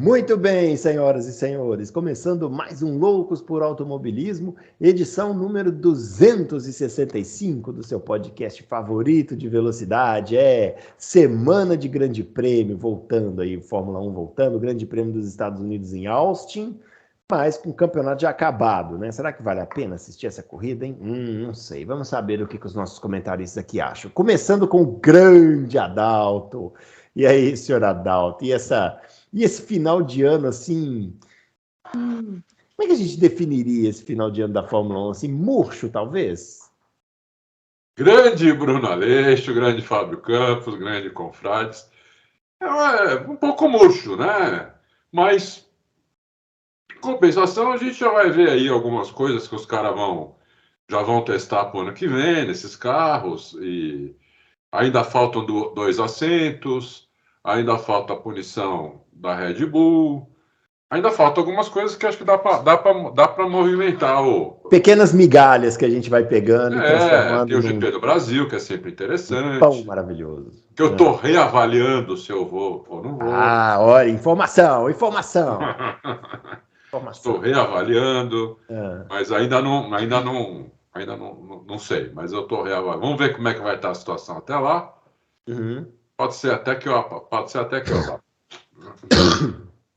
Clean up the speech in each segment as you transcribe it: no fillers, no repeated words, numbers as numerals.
Muito bem, senhoras e senhores, começando mais um Loucos por Automobilismo, edição número 265 do seu podcast favorito de velocidade. Semana de Grande Prêmio, voltando aí, Fórmula 1 voltando, Grande Prêmio dos Estados Unidos em Austin, mas com o campeonato já acabado, né? Será que vale a pena assistir essa corrida, hein? Não sei, vamos saber o que os nossos comentaristas aqui acham. Começando com o grande Adalto. E aí, senhor Adalto, e esse final de ano, assim, como é que a gente definiria esse final de ano da Fórmula 1? Assim, murcho, talvez? Grande Bruno Aleixo, grande Fábio Campos, grande Confrades. É um pouco murcho, né? Mas, em compensação, a gente já vai ver aí algumas coisas que os caras já vão testar para o ano que vem, nesses carros, e ainda faltam 2 assentos, ainda falta a punição da Red Bull, ainda faltam algumas coisas que acho que dá para movimentar pequenas migalhas que a gente vai pegando e transformando tem o GP do Brasil, que é sempre interessante. Pão maravilhoso. Que eu estou reavaliando se eu vou ou não vou. Olha, informação. Estou reavaliando, mas ainda não sei, mas eu estou reavaliando. Vamos ver como é que vai estar a situação até lá. Uhum. Pode ser até que eu vá.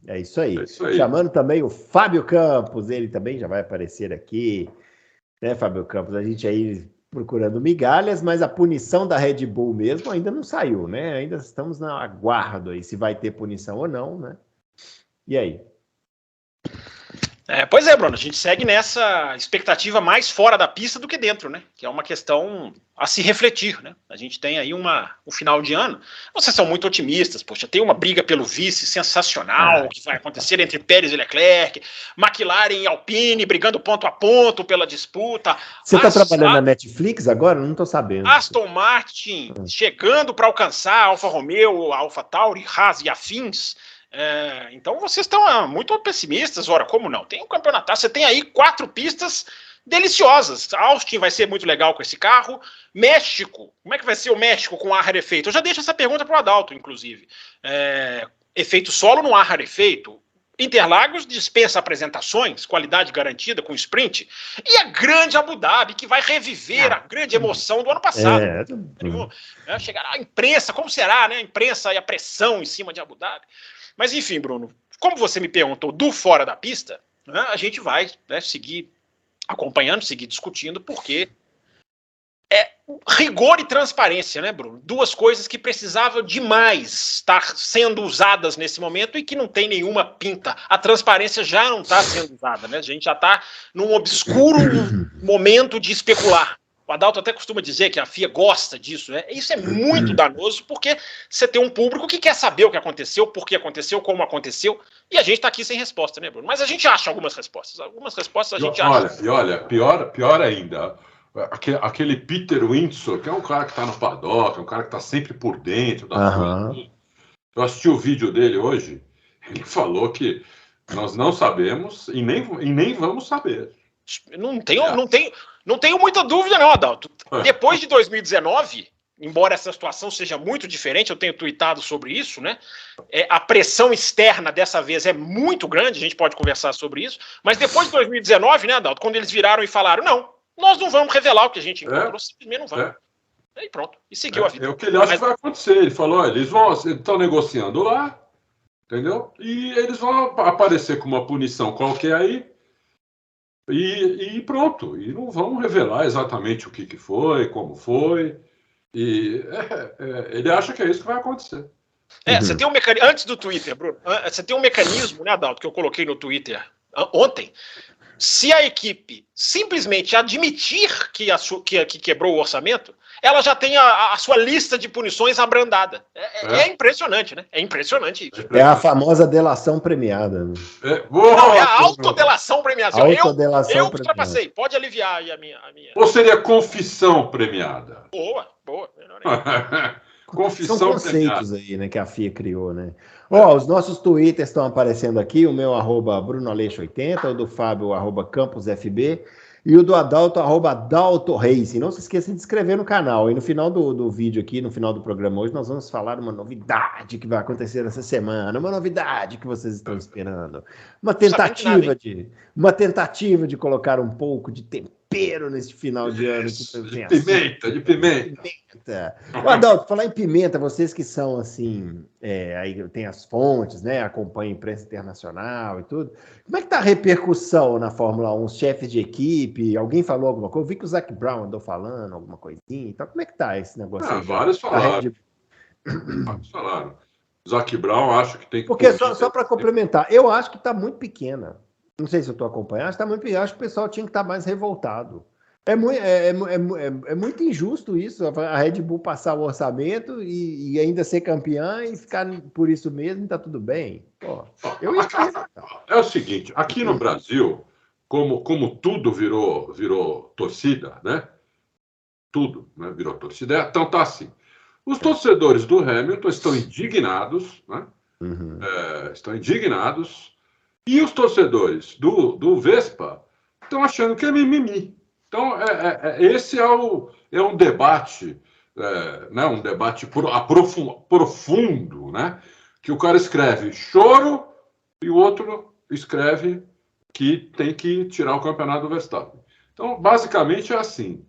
É isso aí. Chamando também o Fábio Campos, ele também já vai aparecer aqui, né, Fábio Campos? A gente aí procurando migalhas, mas a punição da Red Bull mesmo ainda não saiu, né? Ainda estamos na aguardo aí, se vai ter punição ou não, né? E aí? Pois é, Bruno, a gente segue nessa expectativa mais fora da pista do que dentro, né? Que é uma questão a se refletir, né? A gente tem aí um final de ano, vocês são muito otimistas, poxa, tem uma briga pelo vice sensacional que vai acontecer entre Pérez e Leclerc, McLaren e Alpine brigando ponto a ponto pela disputa. Você está trabalhando na Netflix agora? Não estou sabendo. Aston Martin chegando para alcançar Alfa Romeo, Alfa Tauri, Haas e afins. Então vocês estão muito pessimistas. Ora, como não? Tem um campeonato, você tem aí 4 pistas deliciosas. Austin vai ser muito legal com esse carro. México, como é que vai ser o México com ar rarefeito? Eu já deixo essa pergunta para o Adalto, inclusive. Efeito solo no ar rarefeito. Interlagos dispensa apresentações, qualidade garantida com sprint, e a grande Abu Dhabi, que vai reviver a grande emoção do ano passado. Chegará a imprensa, como será, né? A imprensa e a pressão em cima de Abu Dhabi. Mas enfim, Bruno, como você me perguntou do fora da pista, né, a gente vai, né, seguir acompanhando, seguir discutindo, porque rigor e transparência, né, Bruno? 2 coisas que precisavam demais estar sendo usadas nesse momento e que não tem nenhuma pinta. A transparência já não está sendo usada, né? A gente já está num obscuro momento de especular. O Adalto até costuma dizer que a FIA gosta disso, né? Isso é muito danoso, porque você tem um público que quer saber o que aconteceu, por que aconteceu, como aconteceu, e a gente está aqui sem resposta, né, Bruno? Mas a gente acha algumas respostas. Algumas respostas a gente acha. Olha, pior ainda, aquele Peter Windsor, que é um cara que está no paddock, um cara que está sempre por dentro da coisa. Eu assisti o vídeo dele hoje, ele falou que nós não sabemos e nem vamos saber. Não tenho muita dúvida, não, Adalto. Depois de 2019, embora essa situação seja muito diferente, eu tenho tweetado sobre isso, né? A pressão externa dessa vez é muito grande, a gente pode conversar sobre isso, mas depois de 2019, né, Adalto, quando eles viraram e falaram, não, nós não vamos revelar o que a gente encontrou, simplesmente não vamos. Aí pronto, e seguiu a vida. É o que ele acha que vai acontecer. Ele falou, eles estão negociando lá, entendeu? E eles vão aparecer com uma punição qualquer aí, e pronto. E não vão revelar exatamente o que foi, como foi. E ele acha que é isso que vai acontecer. Você tem um mecanismo. Antes do Twitter, Bruno, você tem um mecanismo, né, Adalto, que eu coloquei no Twitter ontem. Se a equipe simplesmente admitir que quebrou o orçamento, ela já tem a sua lista de punições abrandada. É impressionante, né? É impressionante isso. É a famosa delação premiada. Né? Não, é a autodelação premiada. Eu ultrapassei. Pode aliviar aí a minha... Ou seria confissão premiada? Boa. Confissão São conceitos premiada aí, né, que a FIA criou, né? Os nossos twitters estão aparecendo aqui, o meu @BrunoAleixo80, o do Fábio @CampusFB. e o do Adalto, @AdaltoRacing. Não se esqueça de se inscrever no canal. E no final do vídeo aqui, no final do programa hoje, nós vamos falar uma novidade que vai acontecer essa semana, uma novidade que vocês estão esperando. Uma tentativa de colocar um pouco de tempero nesse final de ano. De pimenta. O Adalto, falar em pimenta, vocês que são assim, aí tem as fontes, né? Acompanham a imprensa internacional e tudo. Como é que tá a repercussão na Fórmula 1? Os chefes de equipe, alguém falou alguma coisa? Eu vi que o Zac Brown andou falando alguma coisinha. Então, como é que tá esse negócio aí? Vários falaram. Zac Brown, acho que tem que... Porque só para complementar, eu acho que tá muito pequena. Não sei se eu estou acompanhando, acho que o pessoal tinha que estar mais revoltado. É muito injusto isso, a Red Bull passar o orçamento e ainda ser campeã e ficar por isso mesmo e tá tudo bem. Pô, é o seguinte, aqui no Brasil, como tudo virou torcida, né? Tudo, né, virou torcida. Então tá assim. Os torcedores do Hamilton estão indignados, né? Estão indignados, e os torcedores do Vespa estão achando que é mimimi. Então, esse é um debate, né, um debate profundo, né, que o cara escreve choro e o outro escreve que tem que tirar o campeonato do Verstappen. Então, basicamente é assim.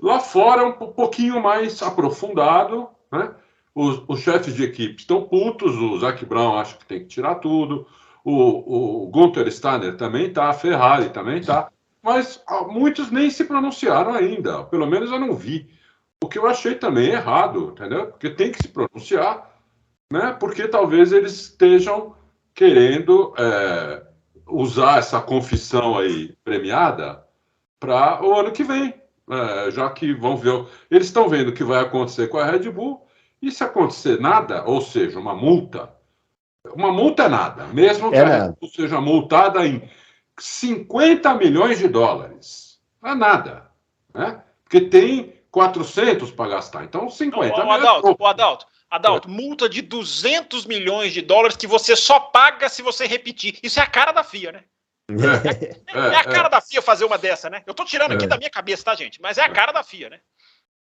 Lá fora é um pouquinho mais aprofundado, né? Os chefes de equipe estão putos, o Zac Brown acha que tem que tirar tudo, o Gunther Steiner também está, a Ferrari também está, mas muitos nem se pronunciaram ainda, pelo menos eu não vi. O que eu achei também errado, entendeu? Porque tem que se pronunciar, né? Porque talvez eles estejam querendo usar essa confissão aí premiada para o ano que vem. Já que vão ver, eles estão vendo o que vai acontecer com a Red Bull, e se acontecer nada, ou seja, uma multa é nada, mesmo que a Red Bull seja multada em 50 milhões de dólares, não é nada, né? Porque tem 400 para gastar, então 50 milhões. Adalto, multa de 200 milhões de dólares que você só paga se você repetir. Isso é a cara da FIA, né? É a cara da FIA fazer uma dessa, né? Eu tô tirando aqui da minha cabeça, tá, gente? Mas é a cara da FIA, né?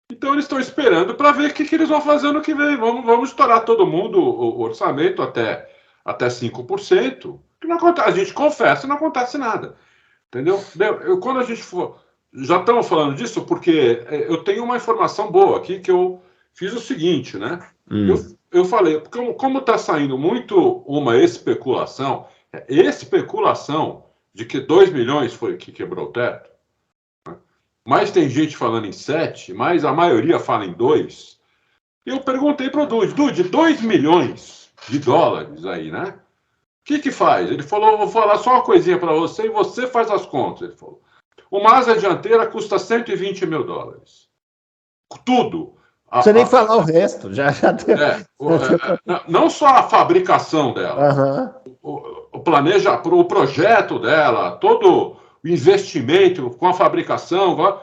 Então eles estão esperando para ver o que eles vão fazer no que vem. Vamos estourar todo mundo o orçamento até 5%. Que não acontece, a gente confessa, não acontece nada. Entendeu? Quando a gente for... Já estamos falando disso porque eu tenho uma informação boa aqui, que eu fiz o seguinte, né? Eu falei, como está saindo muito uma especulação de que 2 milhões foi que quebrou o teto, né? Mas tem gente falando em 7, mas a maioria fala em 2. Eu perguntei para o Dude, 2 milhões de dólares aí, né? O que faz? Ele falou, vou falar só uma coisinha para você e você faz as contas. Ele falou, uma asa dianteira custa 120 mil dólares. Tudo. Não precisa nem falar o resto, já deu. Não só a fabricação dela, o projeto dela, todo o investimento com a fabricação,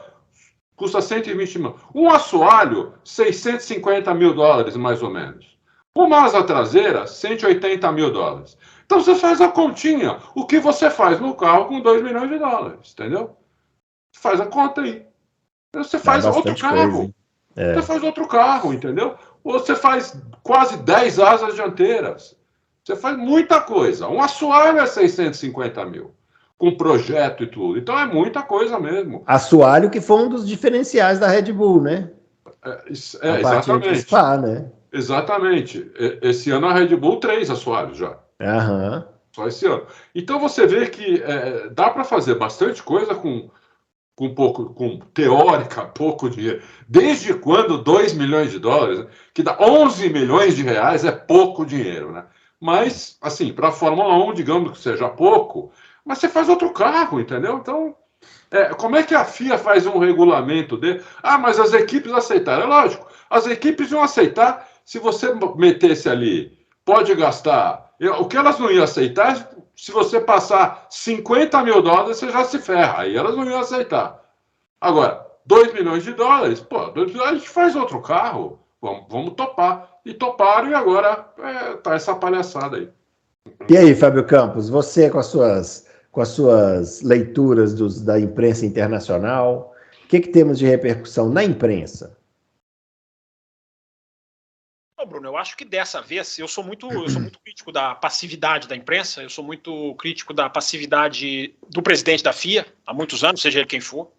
custa 120 mil. Um assoalho, 650 mil dólares, mais ou menos. Uma asa traseira, 180 mil dólares. Então você faz a continha. O que você faz no carro com 2 milhões de dólares, entendeu? Você faz a conta aí. Você faz outro carro. Você faz outro carro, entendeu? Ou você faz quase 10 asas dianteiras. Você faz muita coisa. Um assoalho é 650 mil. Com projeto e tudo. Então é muita coisa mesmo. Assoalho que foi um dos diferenciais da Red Bull, né? Exatamente. Spa, né? Exatamente. Esse ano a Red Bull 3 assoalhos já. Só esse ano. Então você vê que dá para fazer bastante coisa com teórica, pouco dinheiro. Desde quando 2 milhões de dólares, que dá 11 milhões de reais, é pouco dinheiro, né? Mas, assim, para a Fórmula 1, digamos que seja pouco, mas você faz outro carro, entendeu? Então, como é que a FIA faz um regulamento dele? Mas as equipes aceitaram. É lógico, as equipes iam aceitar se você metesse ali, pode gastar. O que elas não iam aceitar, se você passar 50 mil dólares, você já se ferra. Aí elas não iam aceitar. Agora, 2 milhões de dólares, pô, 2 milhões, a gente faz outro carro. Vamos topar. E toparam, e agora tá essa palhaçada aí. E aí, Fábio Campos, você com com as suas leituras da imprensa internacional? O que temos de repercussão na imprensa? Bruno, eu acho que dessa vez eu sou muito crítico da passividade da imprensa, eu sou muito crítico da passividade do presidente da FIA há muitos anos, seja ele quem for.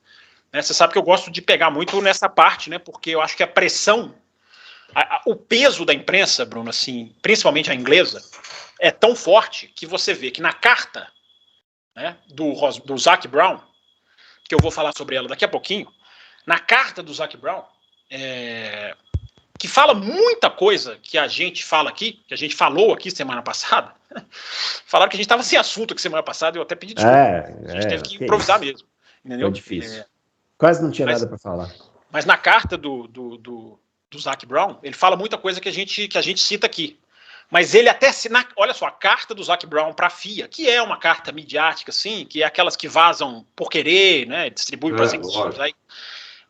Né? Você sabe que eu gosto de pegar muito nessa parte, né? Porque eu acho que a pressão, o peso da imprensa, Bruno, assim, principalmente a inglesa, é tão forte que você vê que na carta, né, do Zac Brown, que eu vou falar sobre ela daqui a pouquinho, na carta do Zac Brown, que fala muita coisa que a gente fala aqui, que a gente falou aqui semana passada. Falaram que a gente estava sem assunto aqui semana passada, eu até pedi desculpa. A gente teve que improvisar mesmo. Entendeu? Foi difícil. Quase não tinha nada para falar. Mas na carta do Zac Brown, ele fala muita coisa que a gente cita aqui. Mas ele até, olha só, a carta do Zac Brown para a FIA, que é uma carta midiática, sim, que é aquelas que vazam por querer, né, distribuem para os aí.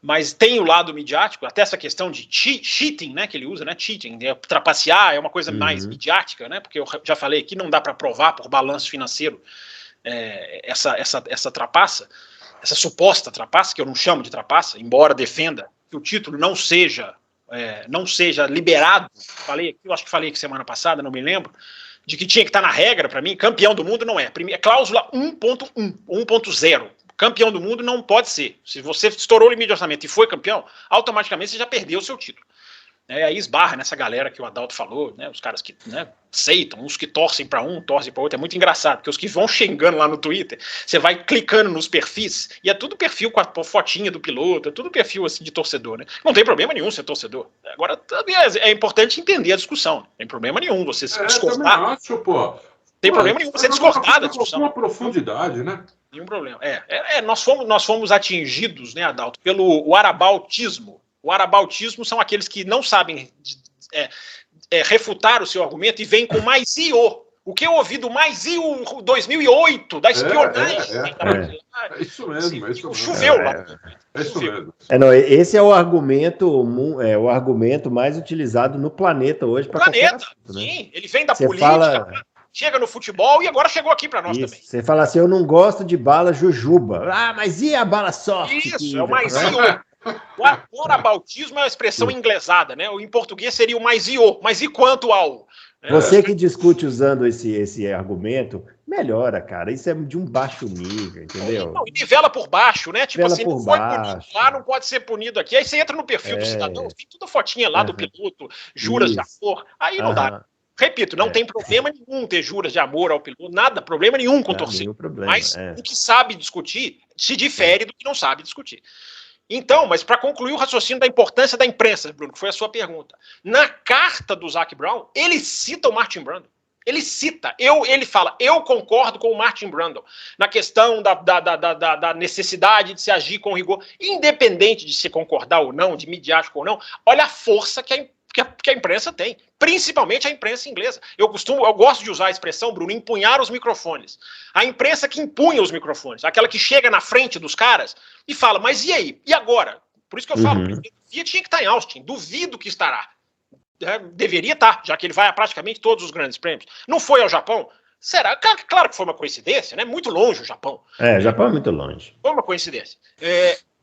Mas tem o lado midiático, até essa questão de cheating, né, que ele usa, né, cheating, trapacear, é uma coisa mais midiática, né, porque eu já falei aqui, não dá para provar por balanço financeiro essa trapaça, essa suposta trapaça, que eu não chamo de trapaça, embora defenda que o título não seja liberado. Eu acho que falei aqui semana passada, não me lembro, de que tinha que estar na regra para mim, campeão do mundo não é. Cláusula 1.0. Campeão do mundo não pode ser. Se você estourou o limite de orçamento e foi campeão, automaticamente você já perdeu o seu título. Aí esbarra nessa galera que o Adalto falou, né, os caras que, né, aceitam, uns que torcem para um, torcem para outro. É muito engraçado, porque os que vão xingando lá no Twitter, você vai clicando nos perfis, e é tudo perfil com a fotinha do piloto, é tudo perfil assim, de torcedor. Né? Não tem problema nenhum ser torcedor. Agora, é importante entender a discussão. Não tem problema nenhum você se discordar. Eu acho, pô. Tem problema nenhum você discordar da discussão. Uma profundidade, né? Nenhum problema. Nós fomos atingidos, né, Adalto, pelo arabautismo. O arabautismo são aqueles que não sabem refutar o seu argumento e vêm com mais IO. O que eu ouvi do mais IO 2008, da espionagem. É isso mesmo. Choveu lá. É isso mesmo. Esse é o argumento mais utilizado no planeta hoje. Para qualquer assunto, né? Sim, ele vem da política, chega no futebol e agora chegou aqui para nós também. Você fala assim, eu não gosto de bala jujuba. Mas e a bala soft? Isso, é o mais IO. O arabautismo é uma expressão inglesada, né? Em português seria o mais IO, mas e quanto ao? Você que discute usando esse argumento, melhora, cara. Isso é de um baixo nível, entendeu? E nivela por baixo, né? Tipo assim, não foi punido lá, não pode ser punido aqui. Aí você entra no perfil do cidadão, tem toda a fotinha lá do piloto, juras de amor. Aí não dá. Repito, não tem problema nenhum ter juras de amor ao piloto, nada, problema nenhum com torcida. Mas o que sabe discutir se difere do que não sabe discutir. Então, mas para concluir o raciocínio da importância da imprensa, Bruno, que foi a sua pergunta. Na carta do Zac Brown, ele cita o Martin Brundle. Ele cita, ele fala, eu concordo com o Martin Brundle na questão da necessidade de se agir com rigor, independente de se concordar ou não, de midiático ou não. Olha a força que a imprensa tem, principalmente a imprensa inglesa. Eu gosto de usar a expressão, Bruno, empunhar os microfones. A imprensa que empunha os microfones, aquela que chega na frente dos caras e fala, mas e aí? E agora? Por isso que eu falo, o Fiat tinha que estar em Austin, duvido que estará. Deveria estar, já que ele vai a praticamente todos os grandes prêmios. Não foi ao Japão? Será? Claro que foi uma coincidência, né? Muito longe o Japão. O Japão é muito longe. Foi uma coincidência.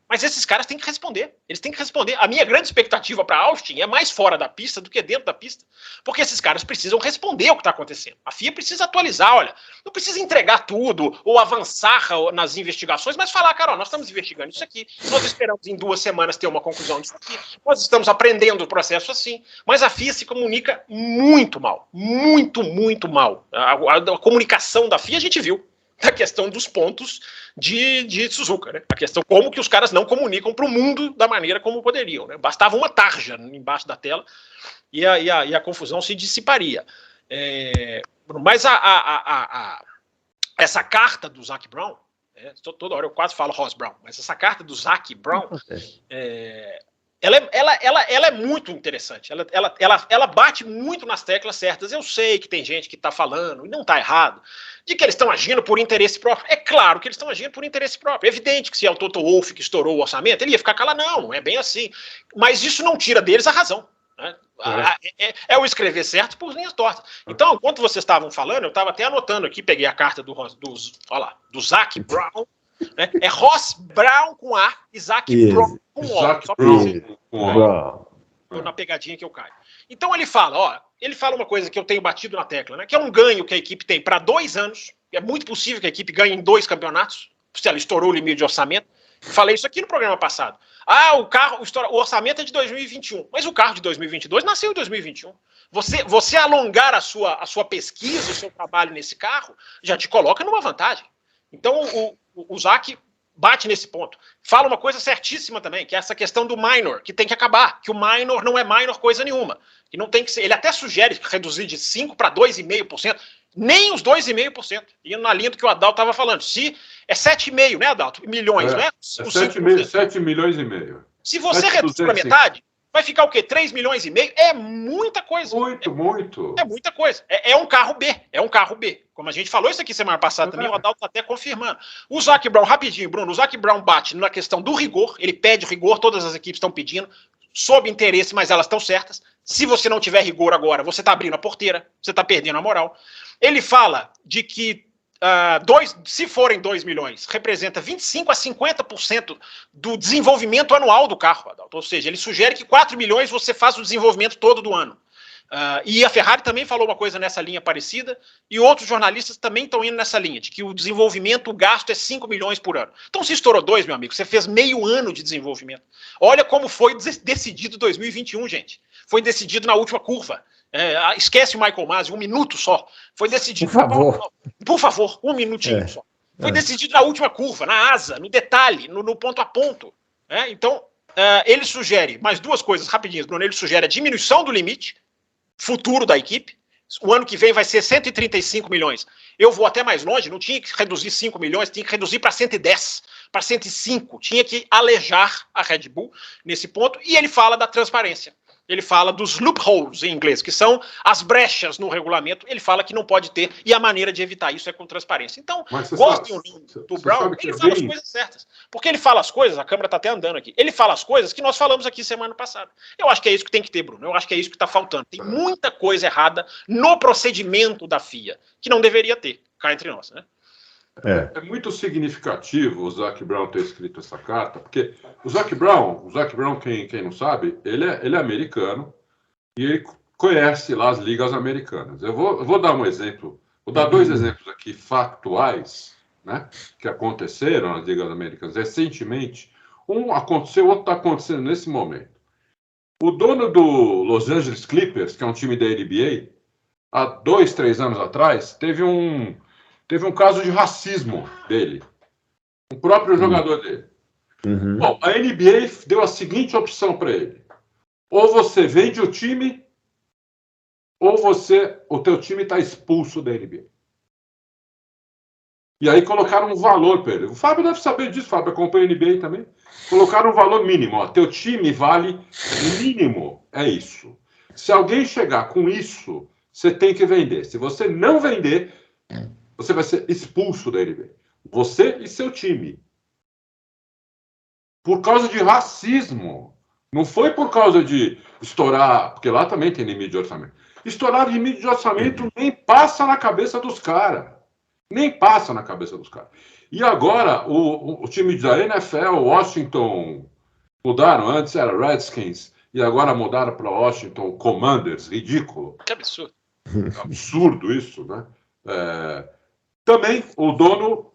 Mas esses caras têm que responder. Eles têm que responder. A minha grande expectativa para Austin é mais fora da pista do que dentro da pista. Porque esses caras precisam responder o que está acontecendo. A FIA precisa atualizar, olha. Não precisa entregar tudo ou avançar nas investigações, mas falar, cara, nós estamos investigando isso aqui. Nós esperamos em 2 semanas ter uma conclusão disso aqui. Nós estamos aprendendo o processo assim. Mas a FIA se comunica muito mal. Muito, muito mal. A comunicação da FIA a gente viu. A questão dos pontos de Suzuka, né? A questão como que os caras não comunicam para o mundo da maneira como poderiam, né? Bastava uma tarja embaixo da tela e a confusão se dissiparia. Mas essa carta do Zac Brown, toda hora eu quase falo Ross Brown, mas essa carta do Zac Brown, ela é muito interessante. Ela bate muito nas teclas certas. Eu sei que tem gente que está falando, e não está errado, de que eles estão agindo por interesse próprio. É claro que eles estão agindo por interesse próprio. É evidente que se é o Toto Wolff que estourou o orçamento, ele ia ficar calado. Não é bem assim. Mas isso não tira deles a razão. Né? É o escrever certo por linhas tortas. Então, enquanto vocês estavam falando, eu estava até anotando aqui, peguei a carta do Zac Brown, né? É Ross Brown com A e Zac Brown com O. Só para você na pegadinha que eu caio. Então ele fala uma coisa que eu tenho batido na tecla, né? Que é um ganho que a equipe tem para 2 anos. É muito possível que a equipe ganhe em 2 campeonatos, se ela estourou o limite de orçamento. Falei isso aqui no programa passado. O orçamento é de 2021, mas o carro de 2022 nasceu em 2021. Você alongar a sua pesquisa, o seu trabalho nesse carro, já te coloca numa vantagem. Então, o Zac bate nesse ponto. Fala uma coisa certíssima também, que é essa questão do minor, que tem que acabar, que o minor não é minor coisa nenhuma. Que não tem que ser. Ele até sugere reduzir de 5% para 2,5%. Nem os 2,5%. E na linha do que o Adalto estava falando. Se é 7,5, né, Adalto? Milhões, né? 7 milhões e meio. Se você reduz para metade, vai ficar o quê? 3 milhões e meio? É muita coisa. Muito. É muita coisa. É um carro B. É um carro B. Como a gente falou isso aqui semana passada também, o Adalto está até confirmando. O Zac Brown, rapidinho, Bruno, o Zac Brown bate na questão do rigor. Ele pede rigor, todas as equipes estão pedindo. Sob interesse, mas elas estão certas. Se você não tiver rigor agora, você está abrindo a porteira, você está perdendo a moral. Ele fala de que se forem 2 milhões, representa 25% a 50% do desenvolvimento anual do carro, Adalto. Ou seja, ele sugere que 4 milhões você faz o desenvolvimento todo do ano. E a Ferrari também falou uma coisa nessa linha parecida, e outros jornalistas também estão indo nessa linha, de que o desenvolvimento, o gasto é 5 milhões por ano. Então, se estourou 2, meu amigo, você fez meio ano de desenvolvimento. Olha como foi decidido 2021, gente. Foi decidido na última curva. Esquece o Michael Masi, 1 minuto só. Foi decidido. Por favor, 1 minutinho só. Foi decidido na última curva, na asa, no detalhe, no ponto a ponto. Então, ele sugere mais 2 coisas rapidinhas, Bruno. Ele sugere a diminuição do limite futuro da equipe. O ano que vem vai ser 135 milhões. Eu vou até mais longe, não tinha que reduzir 5 milhões, tinha que reduzir para 110, para 105. Tinha que alejar a Red Bull nesse ponto. E ele fala da transparência. Ele fala dos loopholes em inglês, que são as brechas no regulamento. Ele fala que não pode ter, e a maneira de evitar isso é com transparência. Então, gostem do Brown, ele fala as coisas certas. Porque ele fala as coisas, a câmera está até andando aqui, ele fala as coisas que nós falamos aqui semana passada. Eu acho que é isso que tem que ter, Bruno. Eu acho que é isso que está faltando. Tem muita coisa errada no procedimento da FIA, que não deveria ter, cá entre nós, né? É muito significativo o Zac Brown ter escrito essa carta, porque o Zac Brown, quem não sabe, ele é americano e ele conhece lá as ligas americanas. Eu vou dar um exemplo, vou dar 2 exemplos aqui factuais, né, que aconteceram nas ligas americanas recentemente. Um aconteceu, o outro está acontecendo nesse momento. O dono do Los Angeles Clippers, que é um time da NBA, há 2, 3 anos atrás, teve um caso de racismo dele. O próprio jogador dele. Bom, a NBA deu a seguinte opção para ele. Ou você vende o time, ou o teu time está expulso da NBA. E aí colocaram um valor para ele. O Fábio deve saber disso, o Fábio acompanha a NBA também. Colocaram um valor mínimo. Teu time vale mínimo. É isso. Se alguém chegar com isso, você tem que vender. Se você não vender, você vai ser expulso da NBA. Você e seu time. Por causa de racismo. Não foi por causa de estourar, porque lá também tem limite de orçamento. Estourar limite de orçamento nem passa na cabeça dos caras. Nem passa na cabeça dos caras. E agora, o time da NFL, Washington, mudaram. Antes era Redskins, e agora mudaram para Washington Commanders. Ridículo. Que absurdo. Absurdo isso, né? Também o dono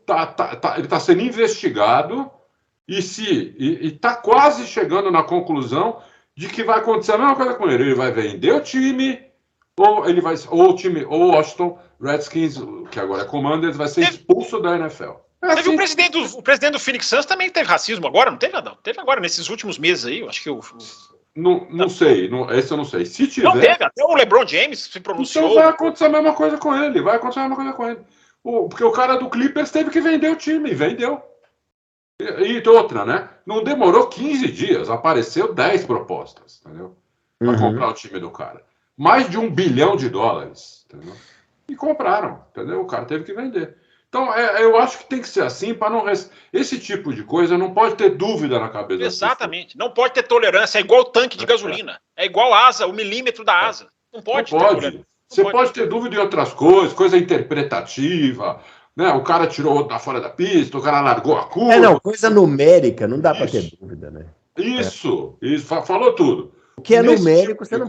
ele está sendo investigado e está quase chegando na conclusão de que vai acontecer a mesma coisa com ele. Ele vai vender o time, ou o Washington Redskins, que agora é Commanders, vai ser expulso da NFL. Teve o presidente do Phoenix Suns também teve racismo agora, não teve, Adão? Teve agora, nesses últimos meses aí, eu acho que Não sei, esse eu não sei. Se tiver... Não teve, até o LeBron James se pronunciou. Então vai acontecer a mesma coisa com ele, porque o cara do Clippers teve que vender o time, vendeu. E outra, né? Não demorou 15 dias, apareceu 10 propostas, entendeu? Para comprar o time do cara. Mais de $1 bilhão, entendeu? E compraram, entendeu? O cara teve que vender. Então, eu acho que tem que ser assim para não... Esse tipo de coisa não pode ter dúvida na cabeça das pessoas. Exatamente. Não pode ter tolerância. É igual tanque de gasolina. É igual asa, o milímetro da asa. Não pode ter tolerância. Você pode ter dúvida em outras coisas, coisa interpretativa, né? O cara tirou outro da fora da pista, o cara largou a curva. Coisa numérica, não dá para ter dúvida, né? Isso, falou tudo. O que é numérico, você não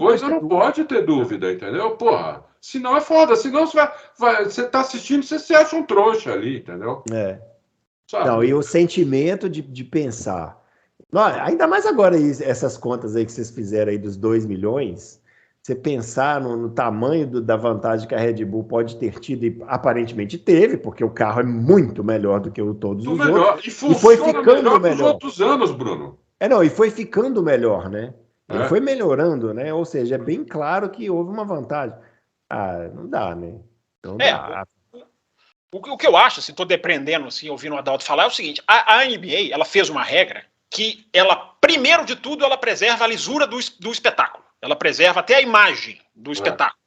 pode ter dúvida, entendeu? Porra, senão é foda, senão você tá assistindo, você acha um trouxa ali, entendeu? Sabe? Não, e o sentimento de pensar. Não, ainda mais agora essas contas aí que vocês fizeram aí dos 2 milhões, você pensar no tamanho da vantagem que a Red Bull pode ter tido, e aparentemente teve, porque o carro é muito melhor do que todos os outros. E foi ficando melhor nos outros anos, Bruno. E foi ficando melhor, né? Ele foi melhorando, né? Ou seja, é bem claro que houve uma vantagem. Não dá, né? Não dá. O que eu acho, assim, tô depreendendo, assim, ouvindo o Adalto falar, é o seguinte, a NBA, ela fez uma regra que ela, primeiro de tudo, ela preserva a lisura do espetáculo. Ela preserva até a imagem do espetáculo.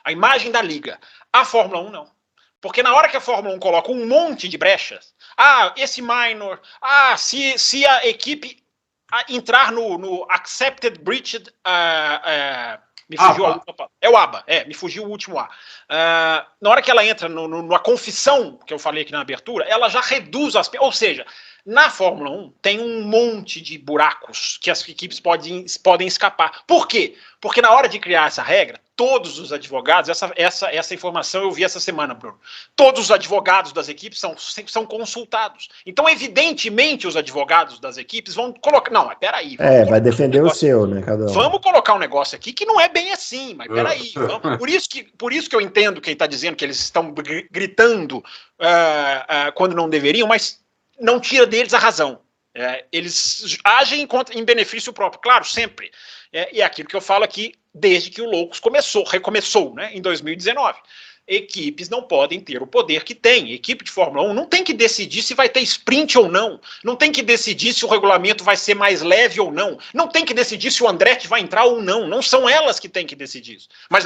A imagem da liga. A Fórmula 1, não. Porque na hora que a Fórmula 1 coloca um monte de brechas, esse minor, se a equipe entrar no Accepted Breached, me fugiu a última. É o ABA, me fugiu o último A. Na hora que ela entra numa confissão, que eu falei aqui na abertura, ela já reduz ou seja, na Fórmula 1 tem um monte de buracos que as equipes podem escapar. Por quê? Porque na hora de criar essa regra, todos os advogados, essa informação eu vi essa semana, Bruno, todos os advogados das equipes são consultados. Então, evidentemente, os advogados das equipes vão colocar... Não, mas peraí. Vai defender o seu, né, cada um. Vamos colocar um negócio aqui que não é bem assim, mas peraí. Por isso que eu entendo quem está dizendo que eles estão gritando quando não deveriam, mas não tira deles a razão. Eles agem em benefício próprio, claro, sempre. E é aquilo que eu falo aqui desde que o Loucos recomeçou, né, em 2019. Equipes não podem ter o poder que tem. Equipe de Fórmula 1 não tem que decidir se vai ter sprint ou não. Não tem que decidir se o regulamento vai ser mais leve ou não. Não tem que decidir se o Andretti vai entrar ou não. Não são elas que têm que decidir isso. Mas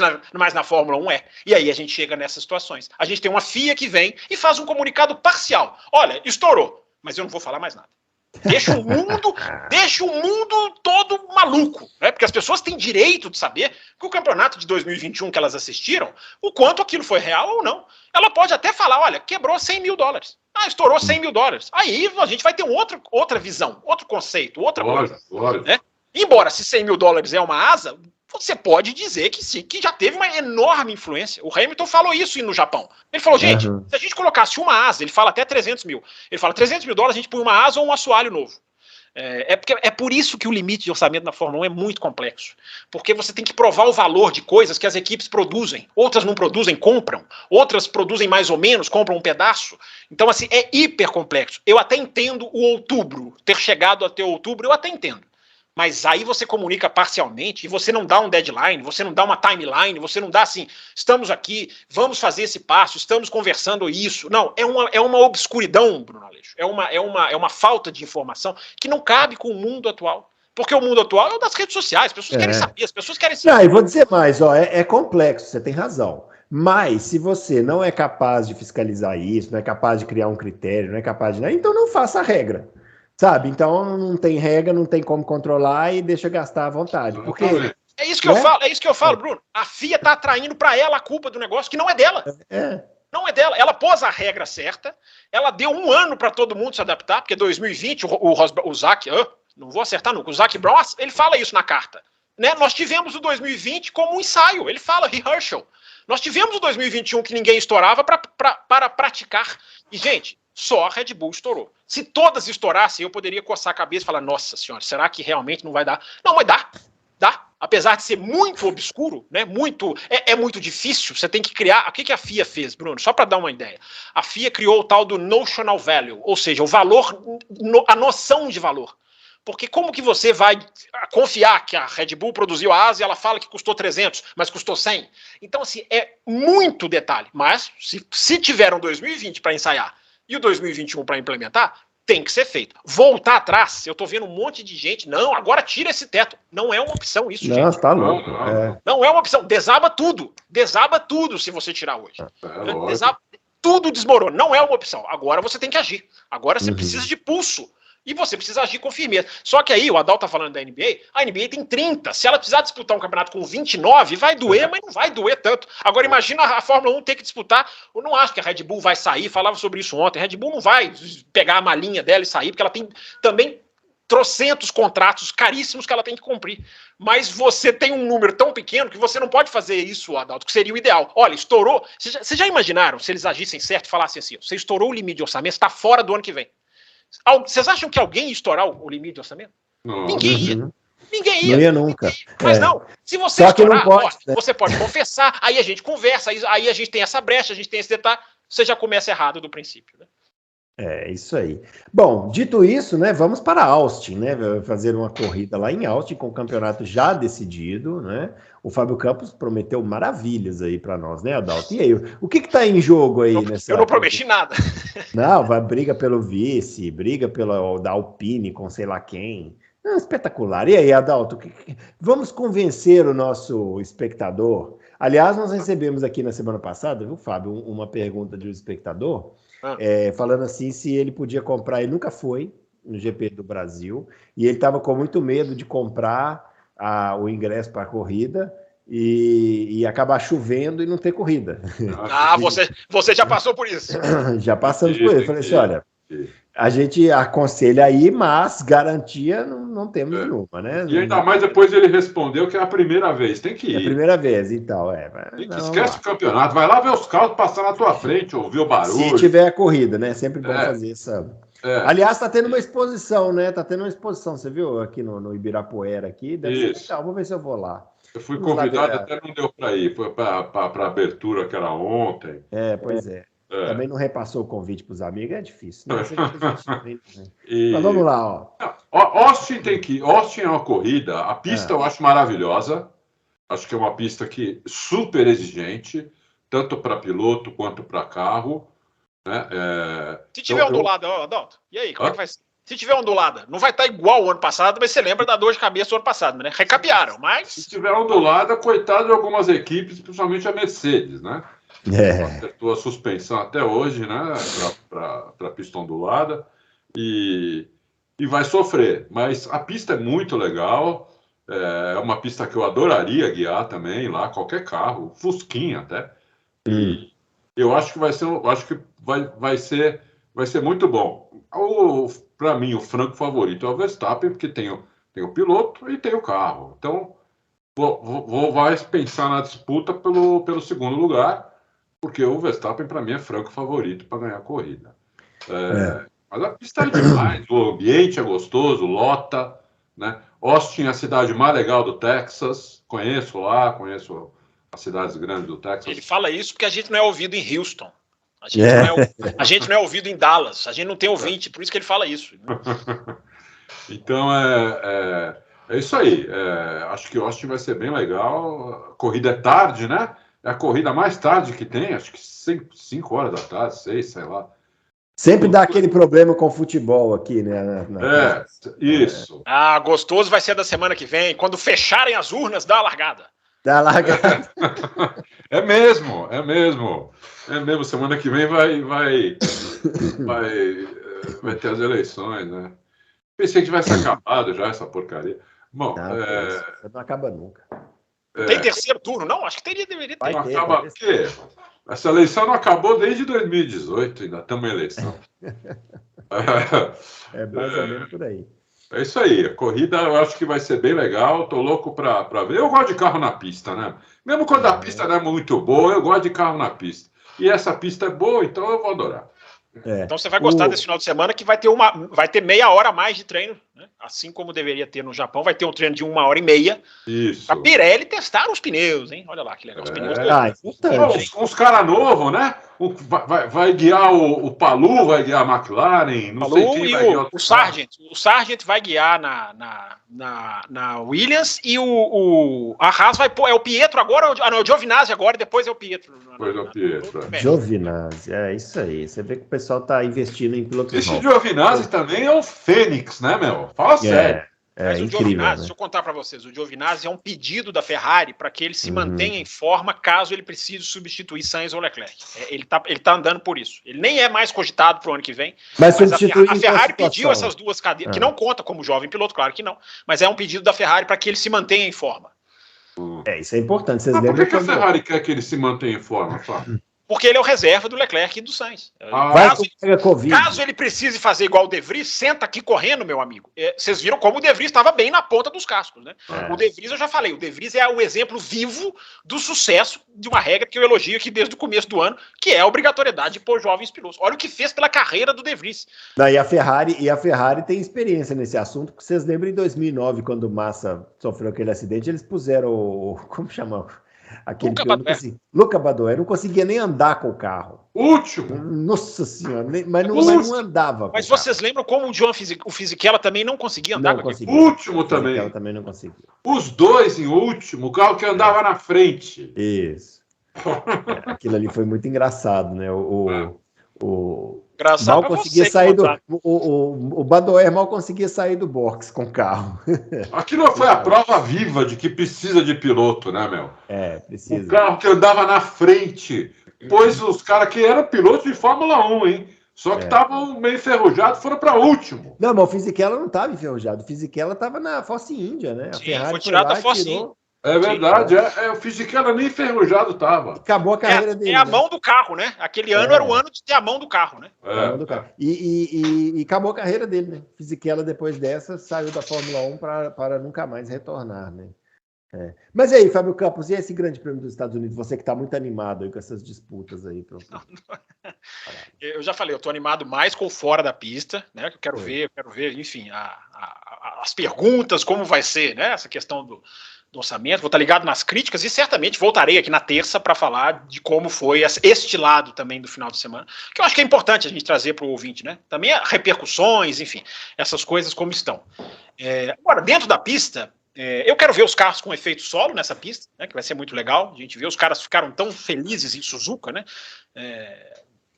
na Fórmula 1 é. E aí a gente chega nessas situações. A gente tem uma FIA que vem e faz um comunicado parcial. Olha, estourou, mas eu não vou falar mais nada. Deixa o mundo todo maluco, né? Porque as pessoas têm direito de saber que o campeonato de 2021 que elas assistiram, o quanto aquilo foi real ou não. Ela pode até falar, olha, quebrou $100 mil. Estourou $100 mil. Aí a gente vai ter outra visão, outro conceito, outra coisa. Né? Embora se $100 mil é uma asa, você pode dizer que sim, que já teve uma enorme influência. O Hamilton falou isso no Japão. Ele falou, gente, se a gente colocasse uma asa, ele fala até 300 mil. Ele fala, $300 mil, a gente põe uma asa ou um assoalho novo. É por isso que o limite de orçamento na Fórmula 1 é muito complexo. Porque você tem que provar o valor de coisas que as equipes produzem. Outras não produzem, compram. Outras produzem mais ou menos, compram um pedaço. Então, assim, é hiper complexo. Eu até entendo o outubro, ter chegado até outubro, eu até entendo. Mas aí você comunica parcialmente e você não dá um deadline, você não dá uma timeline, você não dá assim, estamos aqui, vamos fazer esse passo, estamos conversando isso. Não, é uma obscuridão, Bruno Aleixo. É uma falta de informação que não cabe com o mundo atual. Porque o mundo atual é o das redes sociais, as pessoas querem saber, as pessoas querem saber. Não, e vou dizer mais, é complexo, você tem razão. Mas se você não é capaz de fiscalizar isso, não é capaz de criar um critério, não é capaz de... Então não faça a regra. Sabe? Então não tem regra, não tem como controlar e deixa gastar à vontade. Porque é isso que eu falo, Bruno. A FIA está atraindo para ela a culpa do negócio que não é dela. Não é dela. Ela pôs a regra certa, ela deu 1 ano para todo mundo se adaptar, porque 2020 o Zac, não vou acertar nunca, o Zac Brown, ele fala isso na carta. Né? Nós tivemos o 2020 como um ensaio, ele fala rehearsal. Nós tivemos o 2021 que ninguém estourava para praticar. E, gente, só a Red Bull estourou. Se todas estourassem, eu poderia coçar a cabeça e falar, nossa senhora, será que realmente não vai dar? Não, mas dá. Apesar de ser muito obscuro, né? É muito difícil, você tem que criar... O que a FIA fez, Bruno? Só para dar uma ideia. A FIA criou o tal do notional value, ou seja, o valor, a noção de valor. Porque como que você vai confiar que a Red Bull produziu a asa e ela fala que custou 300, mas custou 100? Então, assim, é muito detalhe. Mas, se tiveram 2020 para ensaiar e o 2021 para implementar, tem que ser feito. Voltar atrás, eu estou vendo um monte de gente, não, agora tira esse teto. Não é uma opção isso, gente. Não, tá louco. Não é uma opção. Desaba tudo se você tirar hoje. tudo desmorona. Não é uma opção. Agora você tem que agir. Agora você precisa de pulso. E você precisa agir com firmeza. Só que aí, o Adal tá falando da NBA, a NBA tem 30. Se ela precisar disputar um campeonato com 29, vai doer, mas não vai doer tanto. Agora imagina a Fórmula 1 ter que disputar. Eu não acho que a Red Bull vai sair, falava sobre isso ontem. A Red Bull não vai pegar a malinha dela e sair, porque ela tem também trocentos contratos caríssimos que ela tem que cumprir. Mas você tem um número tão pequeno que você não pode fazer isso, Adalto, que seria o ideal. Olha, estourou. Vocês já imaginaram se eles agissem certo e falassem assim, você estourou o limite de orçamento, está fora do ano que vem. Vocês acham que alguém ia estourar o limite de orçamento? Não. Ninguém ia. Ninguém ia. Não ia nunca. Mas não, se você Só que estourar, não pode, né? você pode confessar, aí a gente conversa, aí a gente tem essa brecha, a gente tem esse detalhe, você já começa errado do princípio. Né? É, isso aí. Bom, dito isso, né, vamos para Austin, né, fazer uma corrida lá em Austin com o campeonato já decidido, né? O Fábio Campos prometeu maravilhas aí para nós, né, Adalto? E aí, o que está em jogo aí nessa? Eu não prometi nada. Não, vai briga pelo vice, briga pela da Alpine com sei lá quem. Não, espetacular. E aí, Adalto, vamos convencer o nosso espectador. Aliás, nós recebemos aqui na semana passada, viu, Fábio, uma pergunta de um espectador. Falando assim, se ele podia comprar, ele nunca foi no GP do Brasil, e ele estava com muito medo de comprar o ingresso para a corrida e acabar chovendo e não ter corrida. Você já passou por isso. Já passamos por isso. Eu falei assim, olha, a gente aconselha aí, mas garantia não temos nenhuma, né? E ainda mais depois ele respondeu que é a primeira vez, tem que ir. É a primeira vez, então, Esquece o campeonato, vai lá ver os carros passar na tua frente, ouvir o barulho. Se tiver a corrida, né? Sempre bom fazer essa... Aliás, tá tendo uma exposição, né? Tá tendo uma exposição, você viu aqui no Ibirapuera aqui? Deve ser legal, vou ver se eu vou lá. Eu fui convidado, até não deu para ir, para a abertura que era ontem. Pois é. Também não repassou o convite para os amigos, é difícil. Mas vamos lá, ó. Austin tem que ir. Austin é uma corrida. A pista eu acho maravilhosa. Acho que é uma pista que super exigente, tanto para piloto quanto para carro. Né? Se tiver ondulada, Adalto, e aí, como é que vai ser? Se tiver ondulada, não vai estar igual o ano passado, mas você lembra da dor de cabeça do ano passado, né? Recapearam, mas... Se tiver ondulada, coitado de algumas equipes, principalmente a Mercedes, né? Acertou a suspensão até hoje, né? Para pista ondulada e vai sofrer. Mas a pista é muito legal. É uma pista que eu adoraria guiar também lá, qualquer carro, Fusquinha até. E eu acho que vai ser muito bom. Para mim, o franco favorito é o Verstappen, porque tem o piloto e tem o carro. Então, vai pensar na disputa pelo segundo lugar. Porque o Verstappen, para mim, é franco favorito para ganhar a corrida. Mas a pista é demais, o ambiente é gostoso, lota. Né? Austin é a cidade mais legal do Texas. Conheço as cidades grandes do Texas. Ele fala isso porque a gente não é ouvido em Houston. A gente não é ouvido em Dallas. A gente não tem ouvinte, por isso que ele fala isso. Então, é isso aí. Acho que o Austin vai ser bem legal. A corrida é tarde, né? É a corrida mais tarde que tem, acho que 5 horas da tarde, 6, sei lá. Sempre dá aquele problema com o futebol aqui, né? Isso. Gostoso vai ser da semana que vem. Quando fecharem as urnas, dá a largada. Dá a largada. É mesmo. Semana que vem vai ter as eleições, né? Pensei que tivesse acabado já essa porcaria. Bom, não acaba nunca. Tem terceiro turno? Não, acho que deveria ter. Não acaba porque essa eleição não acabou desde 2018, ainda estamos em eleição. É mais ou menos por aí. É isso aí, a corrida eu acho que vai ser bem legal, tô louco para ver. Eu gosto de carro na pista, né? Mesmo quando a pista não é muito boa, eu gosto de carro na pista. E essa pista é boa, então eu vou adorar. Então você vai gostar desse final de semana que vai ter meia hora a mais de treino, né? Assim como deveria ter no Japão, vai ter um treino de 1h30. Isso. A Pirelli testaram os pneus, hein? Olha lá que legal. Os pneus uns caras novos, né? Vai guiar o Palou, vai guiar a McLaren, não sei quem vai guiar o Sargent. O Sargent vai guiar na Williams e a Haas vai pôr. É o Pietro agora? O Giovinazzi agora, depois é o Pietro. Depois é o Pietro. Giovinazzi, é isso aí. Você vê que o pessoal tá investindo em pilotos novos. Esse Giovinazzi também é o Fênix, né, meu? Fala sério. Mas o incrível, Giovinazzi, né? deixa eu contar para vocês, o Giovinazzi é um pedido da Ferrari para que ele se mantenha em forma caso ele precise substituir Sainz ou Leclerc. Ele tá andando por isso. Ele nem é mais cogitado para o ano que vem. Mas a Ferrari pediu essas duas cadeiras, que não Ah. conta como jovem piloto, claro que não, mas é um pedido da Ferrari para que ele se mantenha em forma. Isso é importante. Vocês Mas por lembram que a Ferrari quer que ele se mantenha em forma, Fábio? Porque ele é o reserva do Leclerc e do Sainz. Caso ele precise fazer igual o De Vries, senta aqui correndo, meu amigo. Vocês viram como o De Vries estava bem na ponta dos cascos, né? O De Vries, eu já falei, o De Vries é o exemplo vivo do sucesso de uma regra que eu elogio aqui desde o começo do ano, que é a obrigatoriedade de pôr jovens pilotos. Olha o que fez pela carreira do De Vries. Não, e a Ferrari tem experiência nesse assunto, porque vocês lembram em 2009, quando o Massa sofreu aquele acidente, eles puseram como chama? Aquele Luca Badoer não conseguia nem andar com o carro. Último! Nossa senhora, mas não andava. Mas vocês lembram como o Fisichella também não conseguia andar com aquele último também. Ela também não conseguia. Os dois em último, o carro que andava na frente. Isso. Aquilo ali foi muito engraçado, né? Engraçado mal conseguia sair o Badoer mal conseguia sair do box com o carro. Aquilo foi a prova viva de que precisa de piloto, né, meu? Precisa. O carro que andava na frente, pois os caras que eram pilotos de Fórmula 1, hein? Só que estavam meio enferrujados, foram para último. Não, mas o Fisichella não estava enferrujado. O Fisichella estava na Force India, né? A Ferrari foi tirado da Force India. É verdade, o Fisichella nem enferrujado estava. Acabou a carreira dele. É a mão do carro, né? Aquele ano era o ano de ter a mão do carro, né? A mão do carro. E acabou a carreira dele, né? Fisichella, depois dessa, saiu da Fórmula 1 para nunca mais retornar, né? Mas e aí, Fábio Campos, e esse grande prêmio dos Estados Unidos? Você que está muito animado aí com essas disputas aí. Eu já falei, eu estou animado mais com fora da pista, né? Eu quero ver, enfim, as perguntas, como vai ser, né? Essa questão do orçamento, vou estar ligado nas críticas e certamente voltarei aqui na terça para falar de como foi este lado também do final de semana, que eu acho que é importante a gente trazer para o ouvinte, né? Também repercussões, enfim, essas coisas como estão. Agora, dentro da pista, eu quero ver os carros com efeito solo nessa pista, né? Que vai ser muito legal. A gente vê os caras ficaram tão felizes em Suzuka, né?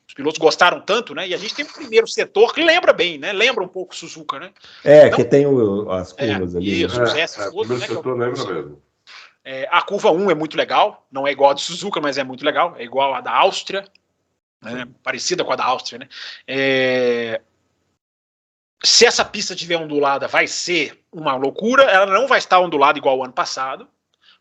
Os pilotos gostaram tanto, né? E a gente tem um primeiro setor que lembra bem, né? Lembra um pouco Suzuka, né? Que tem as curvas ali. Isso, os S todos, o primeiro setor lembra mesmo. A curva 1 é muito legal, não é igual a de Suzuka, mas é muito legal, é igual a da Áustria, né? Parecida com a da Áustria, né? Se essa pista estiver ondulada, vai ser uma loucura, ela não vai estar ondulada igual ao ano passado.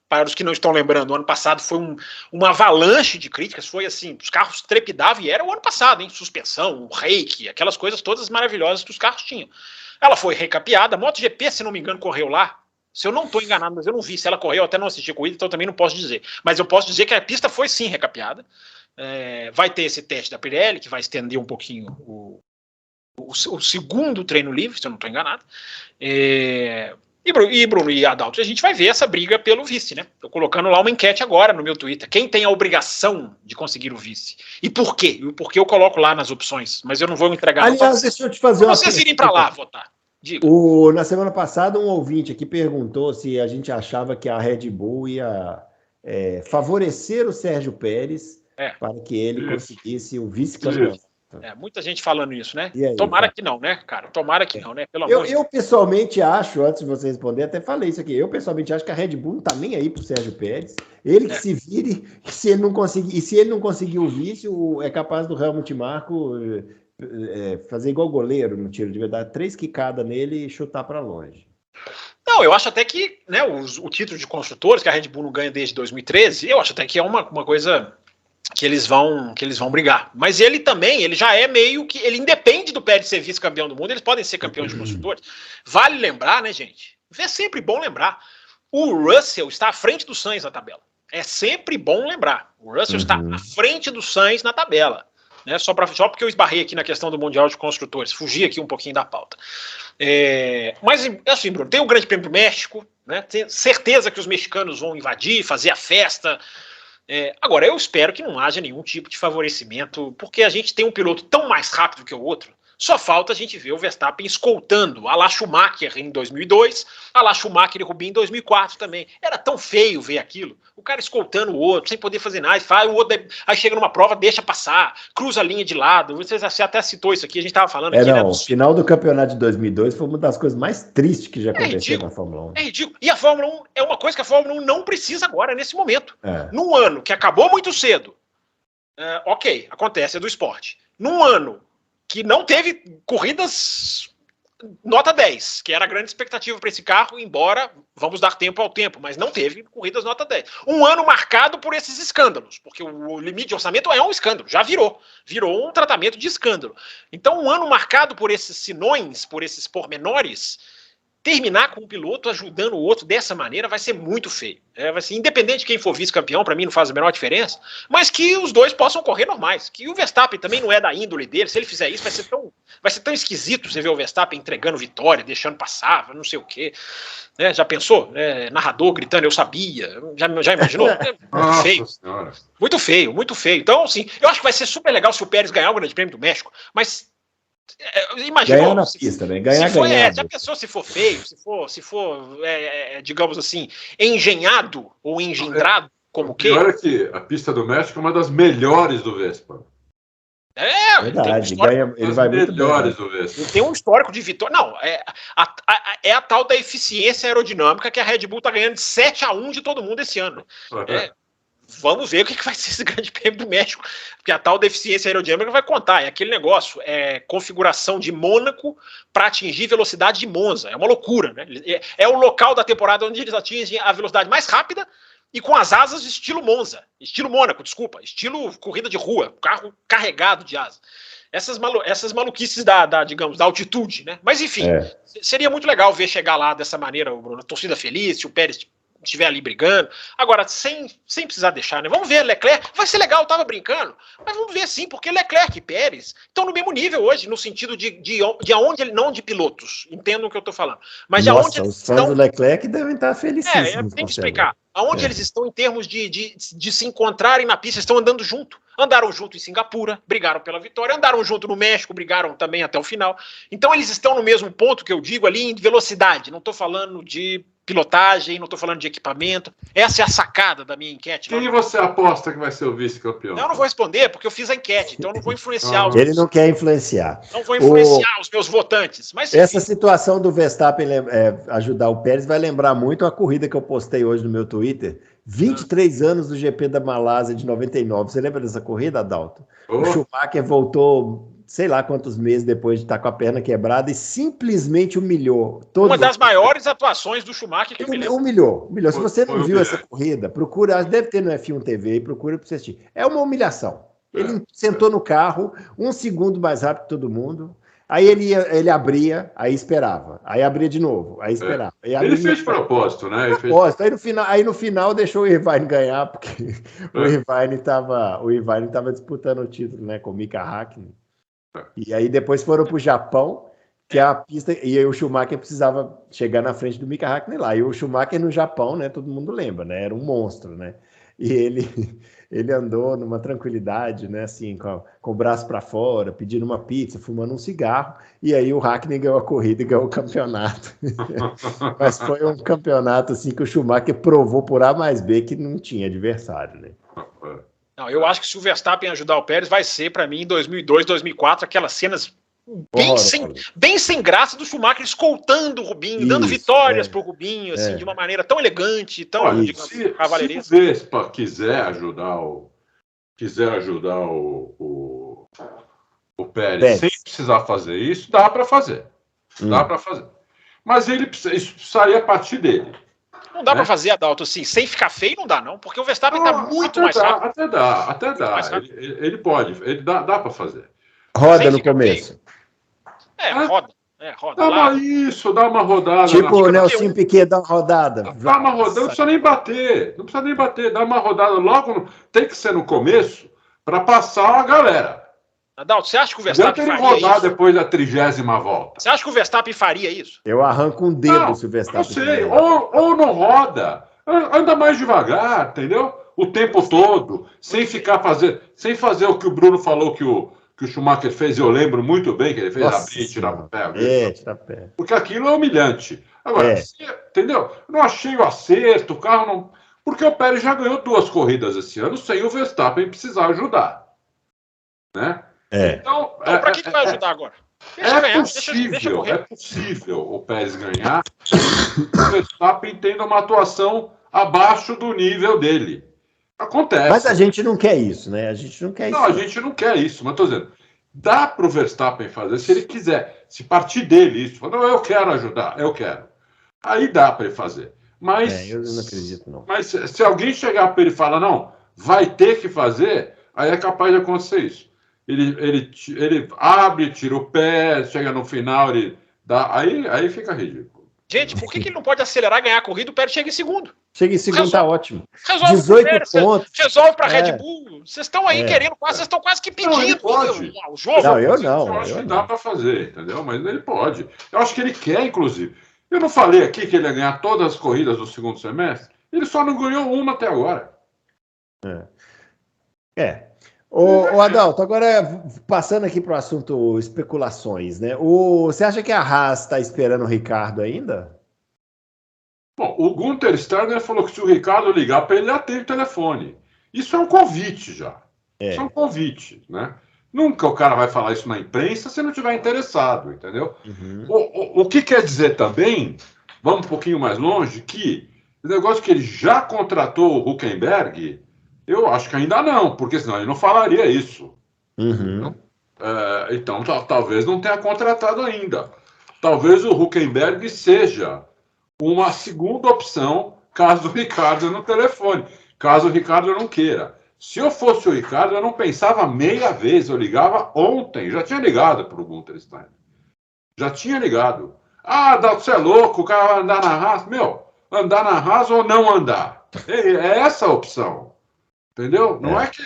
Para os que não estão lembrando, o ano passado foi uma avalanche de críticas, foi assim, os carros trepidavam, e era o ano passado, hein? Suspensão, o reiki, aquelas coisas todas maravilhosas que os carros tinham. Ela foi recapeada, a MotoGP, se não me engano, correu lá. Se eu não estou enganado, mas eu não vi, se ela correu, eu até não assisti a corrida, então eu também não posso dizer. Mas eu posso dizer que a pista foi sim recapeada. Vai ter esse teste da Pirelli, que vai estender um pouquinho o segundo treino livre, se eu não estou enganado. E Bruno e Adalto, a gente vai ver essa briga pelo vice, né? Estou colocando lá uma enquete agora no meu Twitter. Quem tem a obrigação de conseguir o vice? E por quê? E o porquê eu coloco lá nas opções, mas eu não vou entregar. Aliás, deixa eu te fazer uma pergunta. Vocês irem para lá votar. Diga. Na semana passada, um ouvinte aqui perguntou se a gente achava que a Red Bull ia favorecer o Sérgio Pérez para que ele conseguisse o vice-campeonato. Muita gente falando isso, né? Aí, Tomara que não, né, cara? Tomara que não, né? Pelo amor de Deus. Eu pessoalmente acho, antes de você responder, até falei isso aqui, eu pessoalmente acho que a Red Bull não tá nem aí pro Sérgio Pérez. Ele que se vire, se ele não conseguir, e se ele não conseguir o vice, é capaz do Helmut Marko fazer igual goleiro no tiro de verdade, 3 quicadas nele e chutar para longe. Não, eu acho até que, né, o título de construtores, que a Red Bull não ganha desde 2013, eu acho até que é uma coisa que eles vão brigar. Mas ele também, ele já é meio que, ele independe do Pérez ser vice-campeão do mundo, eles podem ser campeões de construtores. Vale lembrar, né, gente? É sempre bom lembrar. O Russell está à frente do Sainz na tabela. É sempre bom lembrar. O Russell está à frente do Sainz na tabela. Né? Só porque eu esbarrei aqui na questão do Mundial de Construtores. Fugi aqui um pouquinho da pauta. Mas, assim, Bruno, tem o Grande Prêmio do México, né? Tenho certeza que os mexicanos vão invadir, fazer a festa. Agora, eu espero que não haja nenhum tipo de favorecimento, porque a gente tem um piloto tão mais rápido que o outro, Só falta a gente ver o Verstappen escoltando a la Schumacher em 2002, a la Schumacher e Rubinho em 2004 também. Era tão feio ver aquilo. O cara escoltando o outro, sem poder fazer nada, faz, o outro, aí chega numa prova, deixa passar, cruza a linha de lado. Você até citou isso aqui, a gente estava falando aqui. Não, o final do campeonato de 2002 foi uma das coisas mais tristes que já aconteceu na Fórmula 1. É ridículo. E a Fórmula 1 é uma coisa que a Fórmula 1 não precisa agora, nesse momento. Num ano que acabou muito cedo, ok, acontece, é do esporte. Num ano que não teve corridas nota 10, que era a grande expectativa para esse carro, embora vamos dar tempo ao tempo, mas não teve corridas nota 10. Um ano marcado por esses escândalos, porque o limite de orçamento é um escândalo, já virou um tratamento de escândalo. Então, um ano marcado por esses sinões, por esses pormenores, terminar com um piloto ajudando o outro dessa maneira vai ser muito feio. Vai ser, independente de quem for vice-campeão, para mim não faz a menor diferença, mas que os dois possam correr normais. Que o Verstappen também não é da índole dele. Se ele fizer isso, vai ser tão esquisito você ver o Verstappen entregando vitória, deixando passar, não sei o quê. Já pensou? Narrador gritando, eu sabia. Já imaginou? Muito feio. Muito feio, muito feio. Então, assim, eu acho que vai ser super legal se o Pérez ganhar o Grande Prêmio do México, mas imagina, ganhar na pista, né? Ganhar. Já pensou se for feio, se for digamos assim, engenhado ou engendrado, como que? Pior é que a pista do México é uma das melhores do Vespa. Verdade, ele vai muito melhores do Vespa. Ele tem um histórico de vitória. Não, é a tal da eficiência aerodinâmica que a Red Bull tá ganhando de 7-1 de todo mundo esse ano. Vamos ver o que vai ser esse Grande Prêmio do México, porque a tal deficiência aerodinâmica vai contar. É aquele negócio, configuração de Mônaco para atingir velocidade de Monza. É uma loucura, né? É o local da temporada onde eles atingem a velocidade mais rápida e com as asas de estilo Monza, estilo Mônaco, desculpa, estilo corrida de rua, carro carregado de asa. Essas maluquices digamos, da altitude, né? Mas enfim, seria muito legal ver chegar lá dessa maneira, Bruno, a torcida feliz, se o Pérez estiver ali brigando. Agora, sem precisar deixar, né? Vamos ver, Leclerc, vai ser legal, eu tava brincando, mas vamos ver sim, porque Leclerc e Pérez estão no mesmo nível hoje, no sentido de aonde ele, não de pilotos, entendam o que eu tô falando, mas de aonde eles estão. Os fãs do Leclerc devem estar felicíssimos. Tem que explicar. Aonde eles estão em termos de se encontrarem na pista, estão andando junto. Andaram junto em Singapura, brigaram pela vitória, andaram junto no México, brigaram também até o final. Então eles estão no mesmo ponto que eu digo ali em velocidade, não estou falando de pilotagem, não estou falando de equipamento. Essa é a sacada da minha enquete. Quem você aposta que vai ser o vice-campeão? Eu não vou responder, porque eu fiz a enquete, então eu não vou influenciar. Ele não quer influenciar. Não vou influenciar os meus votantes. Mas, essa situação do Verstappen ajudar o Pérez vai lembrar muito a corrida que eu postei hoje no meu Twitter. 23 anos do GP da Malásia de 99. Você lembra dessa corrida, Adalto? O Schumacher voltou sei lá quantos meses depois de estar com a perna quebrada e simplesmente humilhou. Uma das maiores atuações do Schumacher que eu me lembro. Humilhou. Se você não viu essa corrida, procura, deve ter no F1 TV, procura para você assistir. É uma humilhação. Ele sentou no carro, 1 segundo mais rápido que todo mundo, aí ele abria, aí esperava, aí abria de novo, aí esperava. Ele fez propósito, né? Aí no final deixou o Irvine ganhar, porque o Irvine estava disputando o título, né, com o Mika Hakkinen. E aí depois foram para o Japão, que é a pista, e aí o Schumacher precisava chegar na frente do Mika Hakkinen lá. E o Schumacher no Japão, né, todo mundo lembra, né, era um monstro, né? E ele andou numa tranquilidade, né, assim, com o braço para fora, pedindo uma pizza, fumando um cigarro, e aí o Hakkinen ganhou a corrida e ganhou o campeonato. Mas foi um campeonato assim que o Schumacher provou por A mais B que não tinha adversário, né? Não, eu acho que se o Verstappen ajudar o Pérez, vai ser, para mim, em 2002, 2004, aquelas cenas bem sem graça do Schumacher escoltando o Rubinho, dando vitórias pro Rubinho, assim, de uma maneira tão elegante, tão cavalheiresca. Se o Vespa quiser ajudar o Pérez sem precisar fazer isso, dá para fazer. Dá para fazer. Mas isso precisaria partir dele. Não dá para fazer, Adalto, assim, sem ficar feio, não dá, não, porque o Verstappen tá muito mais rápido. Até dá. Ele pode, dá para fazer. Roda no começo. Roda. Dá uma rodada. Tipo o Nelson Piquet dá uma rodada. Dá uma rodada, não precisa nem bater. Dá uma rodada logo, tem que ser no começo, para passar a galera. Adalto, você acha que o Verstappen faria rodar isso? Depois da 30ª volta. Você acha que o Verstappen faria isso? Eu arranco um dedo se o Verstappen... Não sei, ou não roda, anda mais devagar, entendeu? O tempo todo, sem fazer o que o Bruno falou que que o Schumacher fez, eu lembro muito bem que ele fez abrir e tirar o pé. Tirar o pé. Porque aquilo é humilhante. Agora, entendeu? Eu não achei o acerto, o carro não... Porque o Pérez já ganhou 2 corridas esse ano sem o Verstappen precisar ajudar. Né? Então, para que vai ajudar agora? É possível o Pérez ganhar o Verstappen tendo uma atuação abaixo do nível dele. Acontece. Mas a gente não quer isso, né? A gente não quer isso. Não, a gente não quer isso, mas estou dizendo, dá para o Verstappen fazer, se ele quiser, se partir dele isso, não, eu quero ajudar, eu quero. Aí dá para ele fazer. Mas, eu não acredito, não. Mas se alguém chegar para ele e falar, não, vai ter que fazer, aí é capaz de acontecer isso. Ele abre, tira o pé, chega no final, ele dá, aí fica ridículo. Gente, por que ele não pode acelerar e ganhar a corrida? O Pérez chega em segundo. Chega em segundo, tá ótimo. Resolve 18 pontos. Resolve para a Red Bull. Vocês estão aí querendo, vocês estão quase que pedindo o jogo. Não, eu não. Eu acho que dá para fazer, entendeu? Mas ele pode. Eu acho que ele quer, inclusive. Eu não falei aqui que ele ia ganhar todas as corridas do segundo semestre? Ele só não ganhou uma até agora. Ô Adalto, agora passando aqui para o assunto especulações, né? Você acha que a Haas está esperando o Ricardo ainda? Bom, o Gunther Steiner falou que se o Ricardo ligar para ele, atende o telefone. Isso é um convite já. Isso é um convite, né? Nunca o cara vai falar isso na imprensa se não estiver interessado, entendeu? Uhum. O que quer dizer também, vamos um pouquinho mais longe, que o negócio que ele já contratou o Hülkenberg, eu acho que ainda não, porque senão ele não falaria isso. Uhum. Então, talvez não tenha contratado ainda. Talvez o Hülkenberg seja uma segunda opção caso o Ricardo no telefone, caso o Ricardo não queira. Se eu fosse o Ricardo, eu não pensava meia vez, eu ligava ontem, já tinha ligado para o Gunther Steiner. Já tinha ligado. Você é louco, o cara vai andar na Haas. Andar na Haas ou não andar? É essa a opção. Entendeu? Não é que...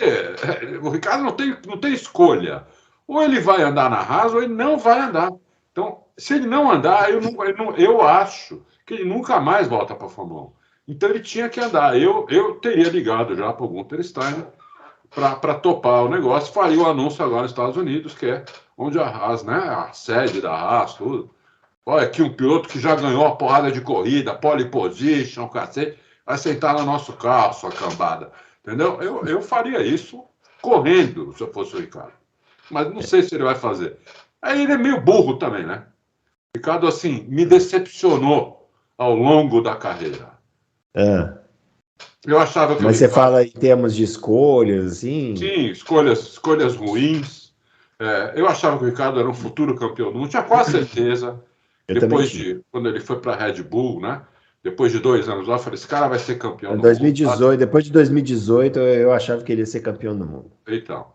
O Ricardo não tem escolha. Ou ele vai andar na Haas ou ele não vai andar. Então, se ele não andar, eu acho que ele nunca mais volta para a Fórmula 1. Então ele tinha que andar. Eu teria ligado já para o Gunther Steiner para topar o negócio. Faria o anúncio agora nos Estados Unidos, que é onde a Haas, né? A sede da Haas, tudo. Olha, aqui um piloto que já ganhou a porrada de corrida, pole position, cacete, vai sentar no nosso carro, sua cambada. Entendeu? Eu faria isso correndo, se eu fosse o Ricardo. Mas não sei se ele vai fazer. Aí ele é meio burro também, né? O Ricardo, assim, me decepcionou ao longo da carreira. Eu achava que Mas você fala em termos de escolhas, assim? Sim, escolhas ruins. Eu achava que o Ricardo era um futuro campeão do mundo, tinha quase certeza. Quando ele foi para a Red Bull, né? Depois de 2 anos lá, eu falei, esse cara vai ser campeão do 2018, mundo. Depois de 2018, eu achava que ele ia ser campeão do mundo. Então,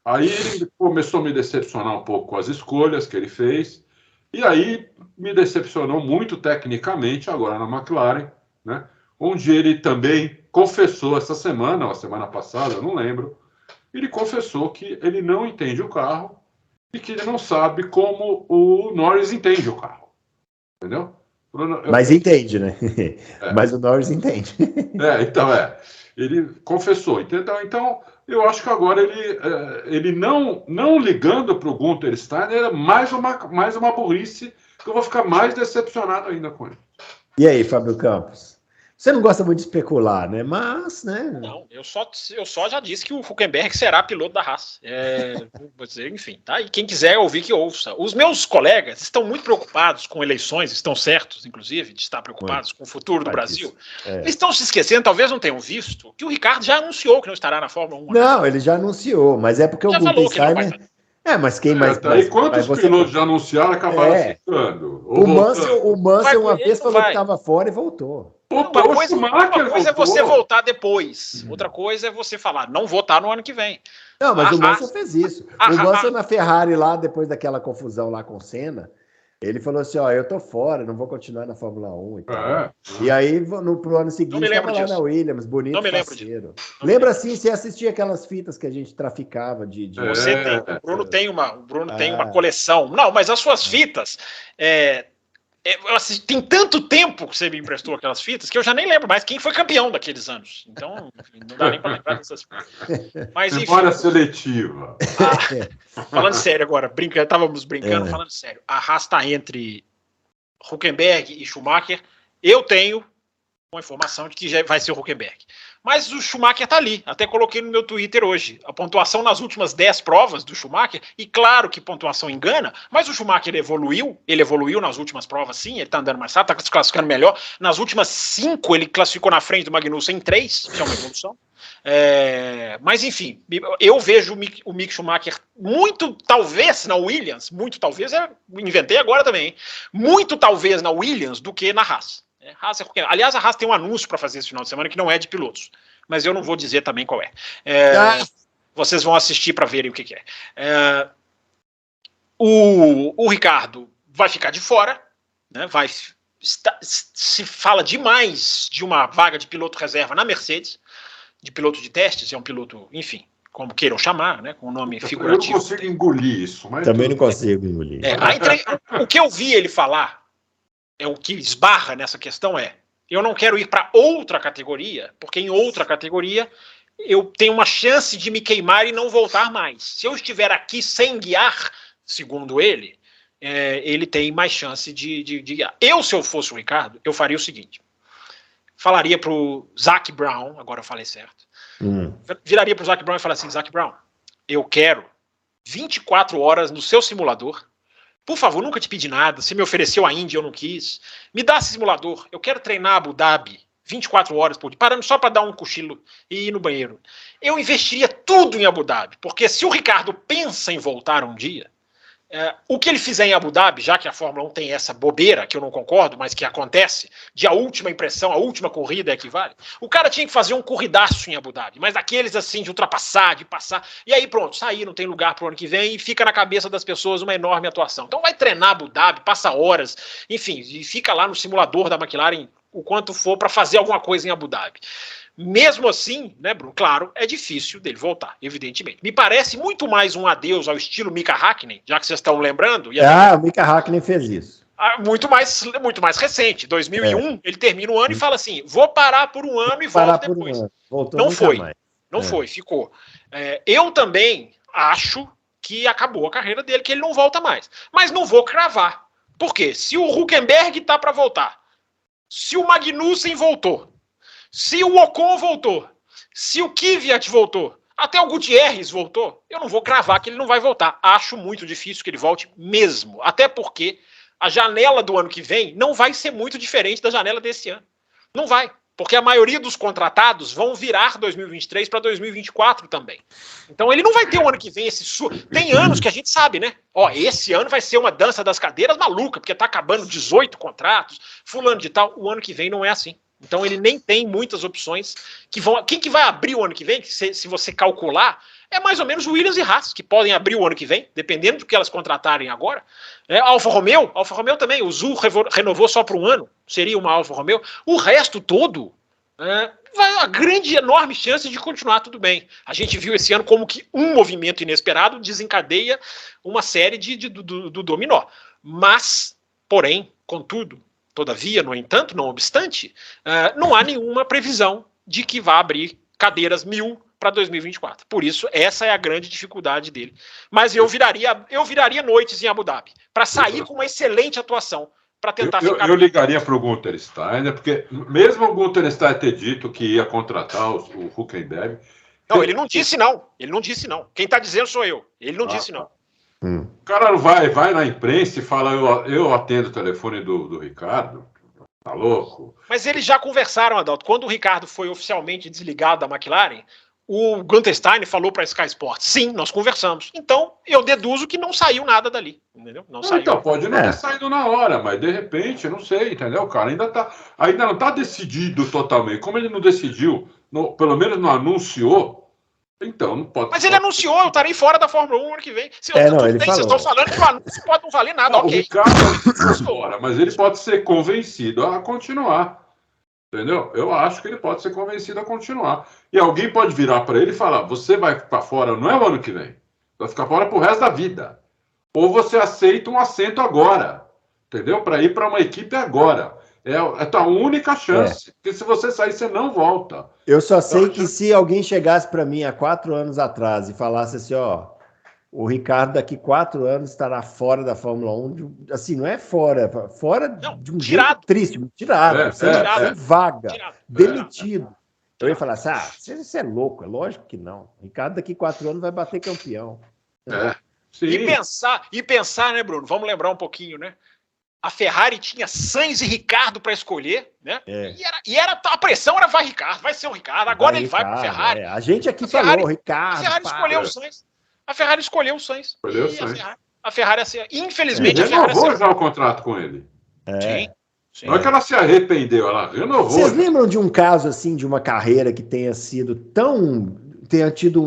aí ele começou a me decepcionar um pouco com as escolhas que ele fez, e aí me decepcionou muito tecnicamente agora na McLaren, né? Onde ele também confessou essa semana, ou a semana passada, eu não lembro, ele confessou que ele não entende o carro e que ele não sabe como o Norris entende o carro. Entendeu? Mas entende, né? Mas o Norris entende. Ele confessou, entendeu? Então, eu acho que agora ele não ligando para o Gunther Steiner é mais uma burrice que eu vou ficar mais decepcionado ainda com ele. E aí, Fábio Campos? Você não gosta muito de especular, né? Mas, né? Não, eu só já disse que o Hülkenberg será piloto da Haas. Enfim, tá? E quem quiser ouvir, que ouça. Os meus colegas estão muito preocupados com eleições, estão certos, inclusive, de estar preocupados com o futuro do Brasil. Eles estão se esquecendo, talvez não tenham visto, que o Ricardo já anunciou que não estará na Fórmula 1. Não, ele já anunciou, mas é porque o Gunther Steiner... Mas quantos pilotos já anunciaram acabaram ficando? O Mansell uma vez falou que estava fora e voltou. Uma coisa é você voltar depois. Outra coisa é você falar, não votar no ano que vem. Não, mas o Mansell fez isso. O Mansell na Ferrari lá, depois daquela confusão lá com o Senna, ele falou assim, eu tô fora, não vou continuar na Fórmula 1 e tal. E aí, pro ano seguinte, estava lá na Williams, bonito, não me parceiro. Lembra assim, você assistia aquelas fitas que a gente traficava de... Você tem, o Bruno tem uma coleção. Não, mas as suas fitas... Tem tanto tempo que você me emprestou aquelas fitas que eu já nem lembro mais quem foi campeão daqueles anos. Então, enfim, não dá nem para lembrar dessas coisas. Mas, enfim. Memória seletiva. Falando sério agora, estávamos brincando, falando sério. A Haas está entre Hülkenberg e Schumacher. Eu tenho uma informação de que já vai ser o Hülkenberg. Mas o Schumacher tá ali. Até coloquei no meu Twitter hoje. A pontuação nas últimas 10 provas do Schumacher, e claro que pontuação engana, mas o Schumacher evoluiu. Ele evoluiu nas últimas provas, sim. Ele tá andando mais rápido, tá se classificando melhor. Nas últimas 5, ele classificou na frente do Magnussen em 3, que é uma evolução. Mas enfim, eu vejo o Mick Schumacher muito talvez na Williams, inventei agora também, hein? Muito talvez na Williams do que na Haas. Aliás, a Haas tem um anúncio para fazer esse final de semana que não é de pilotos, mas eu não vou dizer também qual é. Vocês vão assistir para verem o que é. O Ricardo vai ficar de fora, né? Se fala demais de uma vaga de piloto reserva na Mercedes, de piloto de testes, é um piloto, enfim, como queiram chamar, né, com o nome figurativo. Eu não consigo engolir isso. Mas também não consigo engolir. O que eu vi ele falar, o que esbarra nessa questão eu não quero ir para outra categoria, porque em outra categoria eu tenho uma chance de me queimar e não voltar mais. Se eu estiver aqui sem guiar, segundo ele, ele tem mais chance de guiar. Se eu fosse o Ricardo, eu faria o seguinte. Falaria para o Zac Brown, agora eu falei certo, viraria para o Zac Brown e falaria assim, Zac Brown, eu quero 24 horas no seu simulador. Por favor, nunca te pedi nada. Você me ofereceu a Índia, eu não quis. Me dá esse simulador. Eu quero treinar Abu Dhabi 24 horas por dia, parando só para dar um cochilo e ir no banheiro. Eu investiria tudo em Abu Dhabi, porque se o Ricardo pensa em voltar um dia, o que ele fizer em Abu Dhabi, já que a Fórmula 1 tem essa bobeira, que eu não concordo, mas que acontece, de a última impressão, a última corrida é que vale, o cara tinha que fazer um corridaço em Abu Dhabi, mas daqueles assim, de ultrapassar, de passar, e aí pronto, sair, não tem lugar pro ano que vem, e fica na cabeça das pessoas uma enorme atuação. Então vai treinar Abu Dhabi, passa horas, enfim, e fica lá no simulador da McLaren o quanto for para fazer alguma coisa em Abu Dhabi. Mesmo assim, né, Bruno? Claro, é difícil dele voltar, evidentemente. Me parece muito mais um adeus ao estilo Mika Hakkinen, já que vocês estão lembrando. O Mika Hakkinen fez isso. Muito mais recente. 2001, ele termina o ano e fala assim, vou parar por um ano e volto depois. Não foi, não foi, ficou. Eu também acho que acabou a carreira dele, que ele não volta mais. Mas não vou cravar. Por quê? Se o Hülkenberg tá para voltar, se o Magnussen voltou, se o Ocon voltou, se o Kvyat voltou, até o Gutierrez voltou, eu não vou cravar que ele não vai voltar. Acho muito difícil que ele volte mesmo. Até porque a janela do ano que vem não vai ser muito diferente da janela desse ano. Não vai. Porque a maioria dos contratados vão virar 2023 para 2024 também. Então ele não vai ter o ano que vem Tem anos que a gente sabe, né? Esse ano vai ser uma dança das cadeiras maluca, porque tá acabando 18 contratos, fulano de tal. O ano que vem não é assim. Então ele nem tem muitas opções que vão. Quem que vai abrir o ano que vem, se você calcular, é mais ou menos o Williams e Haas, que podem abrir o ano que vem, dependendo do que elas contratarem agora. Alfa Romeo também, o Zul renovou só por um ano, seria uma Alfa Romeo. O resto todo, vai uma grande, enorme chance de continuar tudo bem. A gente viu esse ano como que um movimento inesperado desencadeia uma série do dominó. Mas, porém, contudo, todavia, no entanto, não obstante, não há nenhuma previsão de que vá abrir cadeiras 1000 para 2024. Por isso, essa é a grande dificuldade dele. Mas eu viraria noites em Abu Dhabi, para sair com uma excelente atuação, para tentar ficar... Eu ligaria para o Gunther Steiner, porque mesmo o Gunther Steiner ter dito que ia contratar o Hülkenberg... Não, ele não disse não. Quem está dizendo sou eu. Ele não disse não. O cara não vai na imprensa e fala, eu atendo o telefone do Ricardo, tá louco? Mas eles já conversaram, Adalto. Quando o Ricardo foi oficialmente desligado da McLaren, o Gunther Steiner falou para a Sky Sports, sim, nós conversamos. Então, eu deduzo que não saiu nada dali, entendeu? Não saiu. Então, pode não ter saído na hora, mas de repente, não sei, entendeu? O cara ainda não está decidido totalmente. Como ele não decidiu, pelo menos não anunciou, então não pode... Mas ele anunciou, eu estarei fora da Fórmula 1 ano que vem. Vocês estão falando que o anúncio pode não valer nada, ok. O Ricardo fora, mas ele pode ser convencido a continuar. Entendeu? Eu acho que ele pode ser convencido a continuar. E alguém pode virar para ele e falar, você vai para fora, não é o ano que vem. Vai ficar fora pro resto da vida. Ou você aceita um assento agora. entendeu? Para ir para uma equipe agora. É a tua única chance. Porque se você sair, você não volta. Eu só sei que se alguém chegasse para mim há 4 anos atrás e falasse assim, ó, o Ricardo daqui 4 anos estará fora da Fórmula 1, assim, não é fora não, de um tirado. jeito triste, tirado, sem vaga, tirado. demitido. Eu ia falar assim, você é louco, é lógico que não. O Ricardo daqui 4 anos vai bater campeão. Sim. E pensar, né, Bruno? Vamos lembrar um pouquinho, né? A Ferrari tinha Sainz e Ricardo para escolher, né? A pressão era vai Ricardo, vai ser o Ricardo, agora ele vai para a Ferrari. A gente aqui falou, Ricardo. A Ferrari escolheu o Sainz. A Ferrari escolheu o Sainz. A Ferrari, infelizmente, a Ferrari renovou já o contrato com ele. Sim. Não é que ela se arrependeu, ela renovou. Vocês lembram de um caso assim, de uma carreira que tenha tido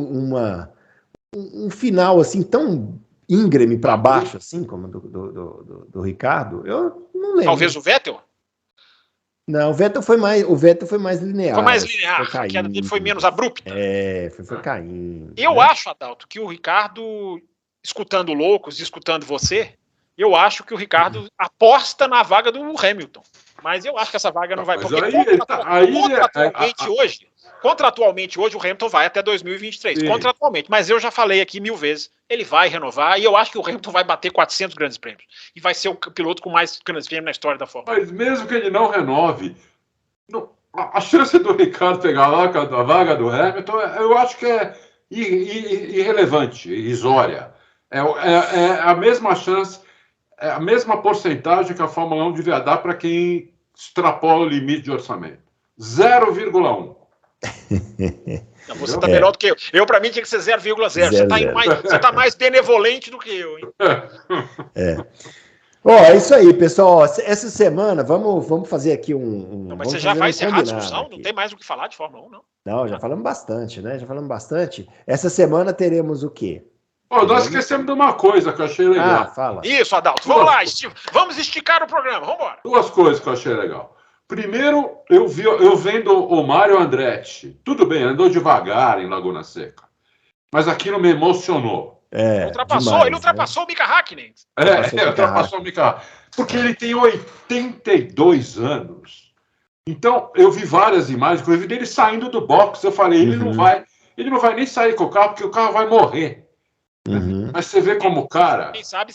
um final assim tão íngreme para baixo, assim, como do Ricardo? Eu não lembro. Talvez o Vettel? Não, o Vettel foi mais linear. Foi mais linear, a queda dele foi menos abrupta. Foi caindo. Eu acho, Adalto, que o Ricardo, escutando Loucos, escutando você, eu acho que o Ricardo aposta na vaga do Hamilton. Mas eu acho que essa vaga não vai. Porque contratualmente hoje o Hamilton vai até 2023. Sim. Contratualmente. Mas eu já falei aqui 1000 vezes. Ele vai renovar e eu acho que o Hamilton vai bater 400 grandes prêmios. E vai ser o piloto com mais grandes prêmios na história da Fórmula 1. Mas mesmo que ele não renove, a chance do Ricardo pegar a vaga do Hamilton, eu acho que é irrelevante, irrisória. É a mesma chance, é a mesma porcentagem que a Fórmula 1 devia dar para quem extrapola o limite de orçamento. 0,1. Não, você está melhor do que eu. Eu, para mim, tinha que ser 0,0. Você está mais benevolente do que eu, hein? É isso aí, pessoal. Essa semana, vamos fazer aqui um. Não, mas você já vai encerrar a discussão? Aqui. Não tem mais o que falar de Fórmula 1, não? Não, já falamos bastante, né? Essa semana teremos o quê? Nós esquecemos de uma coisa que eu achei legal. Fala. Isso, Adalto. Vamos lá, vamos esticar o programa. Vamos embora. 2 coisas que eu achei legal. Primeiro, eu vendo o Mário Andretti. Tudo bem, andou devagar em Laguna Seca. Mas aquilo me emocionou. Ele ultrapassou o Mika Hakkinen. Ultrapassou o Mika Hakkinen. Porque ele tem 82 anos. Então, eu vi várias imagens, inclusive dele saindo do box. Eu falei, ele não vai nem sair com o carro, porque o carro vai morrer. Mas você vê como o cara... Quem sabe,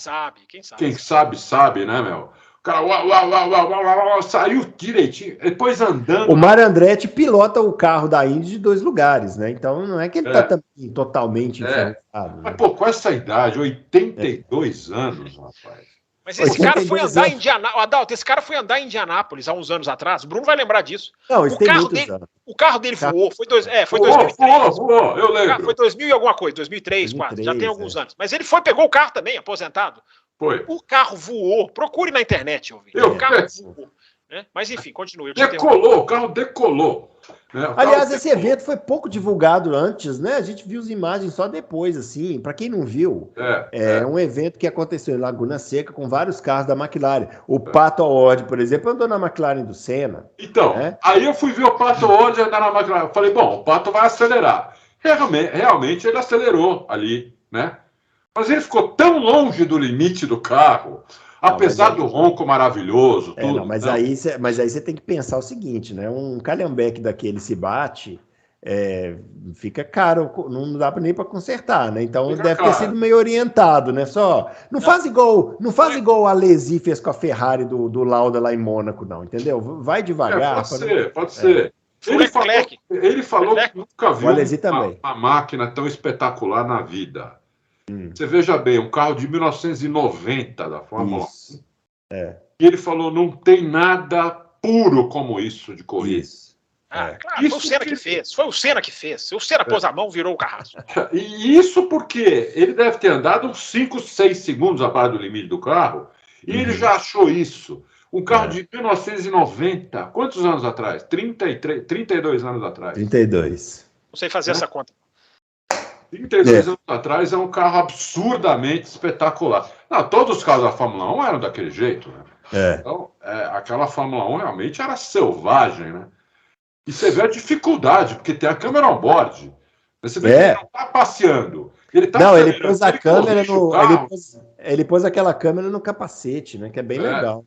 né, meu? O cara saiu direitinho, depois andando. O Mário Andretti pilota o carro da Indy de 2 lugares, né? Então não é que ele está também totalmente enferrujado. Mas, com essa idade, 82 anos, rapaz. Mas esse cara foi andar em Indianápolis. Adalto, esse cara foi andar em Indianápolis há uns anos atrás. O Bruno vai lembrar disso. Não, isso tem muitos anos. O carro dele voou. Foi 2003. Voou, eu lembro. Foi 2000 e alguma coisa, 2003, quase. Já tem alguns anos. Mas ele pegou o carro também, aposentado. Foi. O carro voou. Procure na internet, ouvinte. O carro voou. Né? Mas enfim, continue. O carro decolou. Aliás, esse evento foi pouco divulgado antes, né? A gente viu as imagens só depois, assim. Para quem não viu, é um evento que aconteceu em Laguna Seca com vários carros da McLaren. O Pato O'Ward, por exemplo, andou na McLaren do Senna. Então, aí eu fui ver o Pato O'Ward andar na McLaren. Falei, bom, o Pato vai acelerar. Realmente ele acelerou ali, né? Mas ele ficou tão longe do limite do carro, apesar do ronco maravilhoso, tudo. Mas aí você tem que pensar o seguinte, né? Um calhambeque daquele se bate, fica caro, não dá nem para consertar, né? Então fica deve ter sido meio orientado, né? Não faz igual a Alesi fez com a Ferrari do Lauda lá em Mônaco, não, entendeu? Vai devagar. Pode ser. Ele falou que nunca viu uma máquina tão espetacular na vida. Você veja bem, um carro de 1990 da Fórmula 1. E ele falou, não tem nada puro como isso de corrida. Claro, foi o Senna que fez. Foi o Senna que fez. O Senna pôs a mão, virou o carrasco. E isso porque ele deve ter andado uns 5, 6 segundos abaixo do limite do carro, e ele já achou isso. Um carro de 1990, quantos anos atrás? 32 anos atrás. 32. Não sei fazer essa conta. 32 anos atrás é um carro absurdamente espetacular. Não, todos os carros da Fórmula 1 eram daquele jeito, né? Então, aquela Fórmula 1 realmente era selvagem, né? E você vê a dificuldade, porque tem a câmera on-board. Você vê que ele não está passeando. Ele tá Não, ele acelerando. pôs a Ele câmera corrige o no. carro. Ele pôs aquela câmera no capacete, né? Que é bem legal.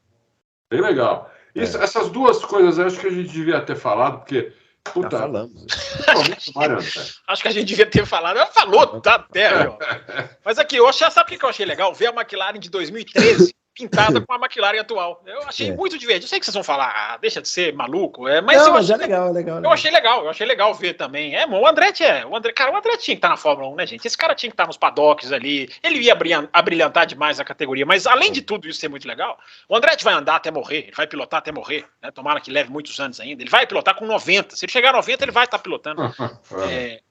Bem legal. Essas duas coisas eu acho que a gente devia ter falado, porque. Já falamos. Principalmente o Mário Andretti. Acho que a gente devia ter falado. Ela falou, tá até aí, ó. Mas aqui, sabe o que eu achei legal? Ver a McLaren de 2013 pintada com a McLaren atual. Eu achei muito divertido. Eu sei que vocês vão falar, deixa de ser maluco, mas não, eu mas achei, é legal, legal. Eu achei legal ver também. O Andretti cara, o Andretti tinha que estar na Fórmula 1, né, gente? Esse cara tinha que estar nos paddocks ali. Ele ia abrilhantar demais a categoria, mas além de tudo isso ser muito legal, o Andretti vai andar até morrer, ele vai pilotar até morrer, né? Tomara que leve muitos anos ainda. Ele vai pilotar com 90. Se ele chegar a 90, ele vai estar pilotando.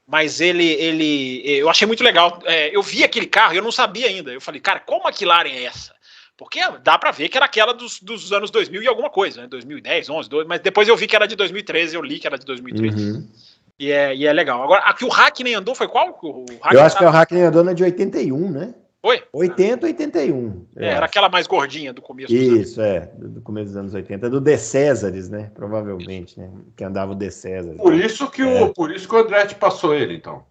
Mas eu achei muito legal. Eu vi aquele carro e eu não sabia ainda. Eu falei, cara, qual McLaren é essa? Porque dá pra ver que era aquela dos anos 2000 e alguma coisa, né? 2010, 11, 12, mas depois eu vi que era de 2013, eu li que era de 2013. Uhum. E é legal. Agora, aqui o Hakkinen andou foi qual? Eu acho que o Hakkinen andou na de 81, né? Foi? 80, 81. Era aquela mais gordinha do começo dos anos. Isso, do começo dos anos 80. Do De Césares, né? Provavelmente, né? Que andava o De Césares. Por isso que o Andretti passou ele, então.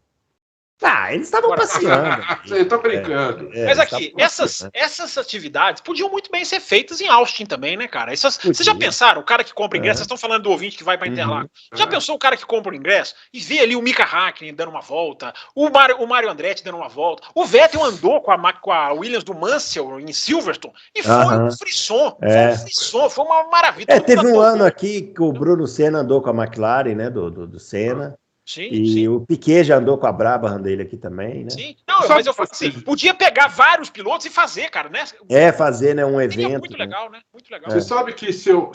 Eles estavam passeando. Eu tô brincando. Mas aqui, essas atividades podiam muito bem ser feitas em Austin também, né, cara? Vocês já pensaram, o cara que compra ingresso, vocês estão falando do ouvinte que vai para Interlagos. Já pensou o cara que compra o ingresso e vê ali o Mika Hakkinen dando uma volta, o Mário Andretti dando uma volta, o Vettel andou com a Williams do Mansell em Silverstone e foi um frisson, foi uma maravilha. Teve um ano aqui que o Bruno Senna andou com a McLaren, né, do Senna. Sim. O Piquet já andou com a Brabham dele aqui também, né? Sim. Não, mas eu falo assim, podia pegar vários pilotos e fazer, cara, né? Fazer, né, um evento. Muito legal, né? Muito legal. Você sabe que se eu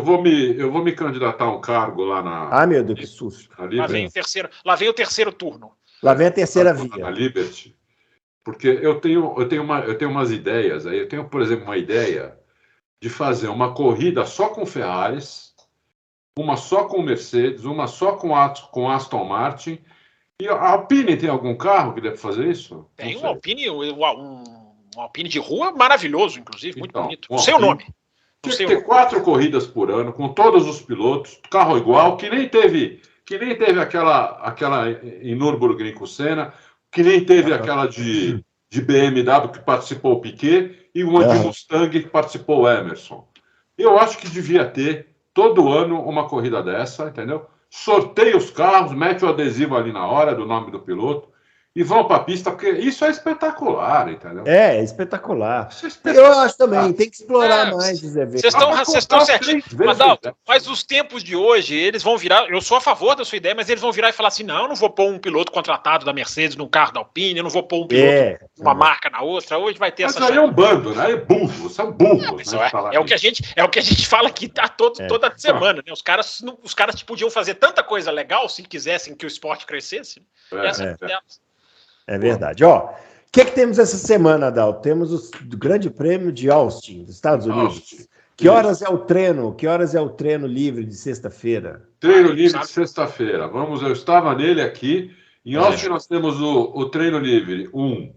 vou me candidatar a um cargo lá na... meu Deus, que susto. Lá vem o terceiro turno. Lá vem a terceira via. Na Liberty. Porque eu tenho umas ideias aí. Eu tenho, por exemplo, uma ideia de fazer uma corrida só com Ferraris, uma só com Mercedes, uma só com Aston Martin. E a Alpine tem algum carro que deve fazer isso? Tem um Alpine de rua maravilhoso, inclusive, muito bonito. Não sei o nome. Tinha que ter 4 corridas por ano, com todos os pilotos, carro igual, que nem teve aquela em Nürburgring com o Senna, que nem teve aquela de BMW que participou o Piquet, e uma de Mustang que participou o Emerson. Eu acho que devia ter todo ano uma corrida dessa, entendeu? Sorteia os carros, mete o adesivo ali na hora do nome do piloto e vão para a pista, porque isso é espetacular, entendeu? É espetacular. Eu acho também, tem que explorar mais os eventos. Vocês estão certinhos. Adalto, mas os tempos de hoje, eles vão virar, eu sou a favor da sua ideia, mas eles vão virar e falar assim, não eu não vou pôr um piloto contratado da Mercedes num carro da Alpine, eu não vou pôr um piloto de uma marca na outra, hoje vai ter essa... Mas aí é um bando, né? É burro, são burros. É o que a gente fala aqui toda semana, né? Os caras podiam fazer tanta coisa legal se quisessem que o esporte crescesse. É verdade. O que temos essa semana, Adalto? Temos o Grande Prêmio de Austin, dos Estados Unidos. Que horas é o treino? Que horas é o treino livre de sexta-feira? Treino livre de sexta-feira. Eu estava nele aqui. Em Austin nós temos o treino livre 1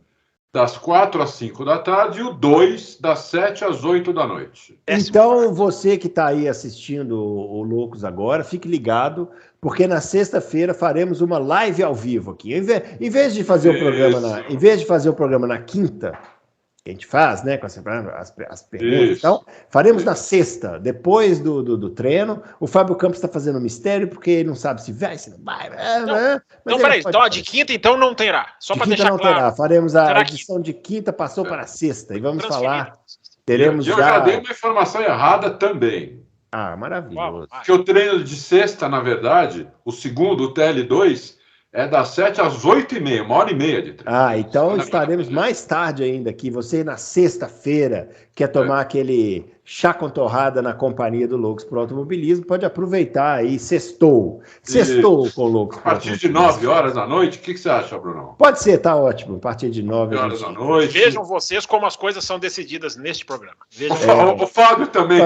das 4 às 5 da tarde e o 2 das 7 às 8 da noite. Então, você que está aí assistindo o Loucos agora, fique ligado, porque na sexta-feira faremos uma live ao vivo aqui. Em vez de fazer o programa na quinta, que a gente faz, né, com as perguntas, então, faremos na sexta, depois do treino. O Fábio Campos está fazendo um mistério, porque ele não sabe se vai, se não vai. Então, peraí, de quinta, então, não terá. Só para deixar claro. Terá. Faremos a edição de quinta, passou para sexta, e vamos falar. Teremos eu já dei uma informação errada também. Maravilhoso. Porque o treino de sexta, na verdade, o segundo, o TL2, é das 7 às 8h30, 1h30 de treino. Então estaremos mais tarde ainda aqui. Você na sexta-feira quer tomar aquele chá com torrada na companhia do Loucos por Automobilismo, pode aproveitar aí, sextou com o Loucos por Automobilismo. A partir de 9 horas da noite, o que você acha, Bruno? Pode ser, tá ótimo, a partir de 9 horas da noite. Vejam vocês como as coisas são decididas neste programa. O Fábio também.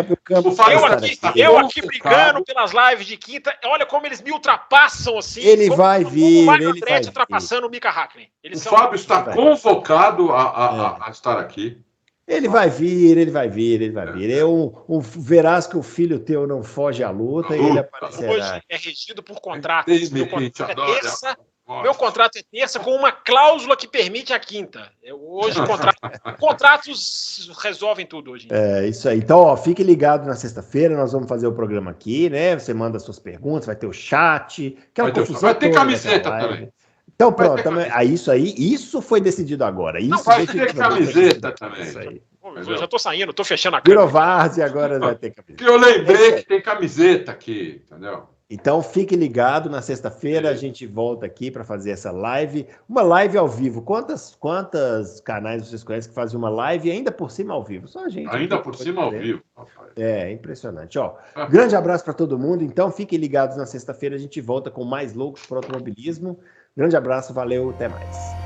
Eu aqui brigando pelas lives de quinta, olha como eles me ultrapassam assim. Ele vai vir. O Mário Andretti ultrapassando o Mika Hakkinen. Fábio está convocado a estar aqui. Ele vai vir. Verás que o filho teu não foge à luta e ele aparecerá. Hoje é regido por contrato. Meu contrato é terça com uma cláusula que permite a quinta. Hoje contratos resolvem tudo hoje. É isso aí. Então, ó, fique ligado na sexta-feira, nós vamos fazer o programa aqui, né? Você manda suas perguntas, vai ter o chat, vai ter camiseta também. Então, pronto, isso foi decidido agora. Isso não, vai ter camiseta também. Isso aí. Eu já tô saindo, tô fechando a câmera. Virou várzea, agora vai ter camiseta. Que eu lembrei que tem camiseta aqui, entendeu? Então, fique ligado, na sexta-feira a gente volta aqui para fazer essa live. Uma live ao vivo. Quantos canais vocês conhecem que fazem uma live e ainda por cima ao vivo? Só a gente. Ainda por cima ao vivo. É, impressionante. Ó, grande abraço para todo mundo. Então, fiquem ligados na sexta-feira. A gente volta com mais Loucos por Automobilismo. Grande abraço, valeu, até mais.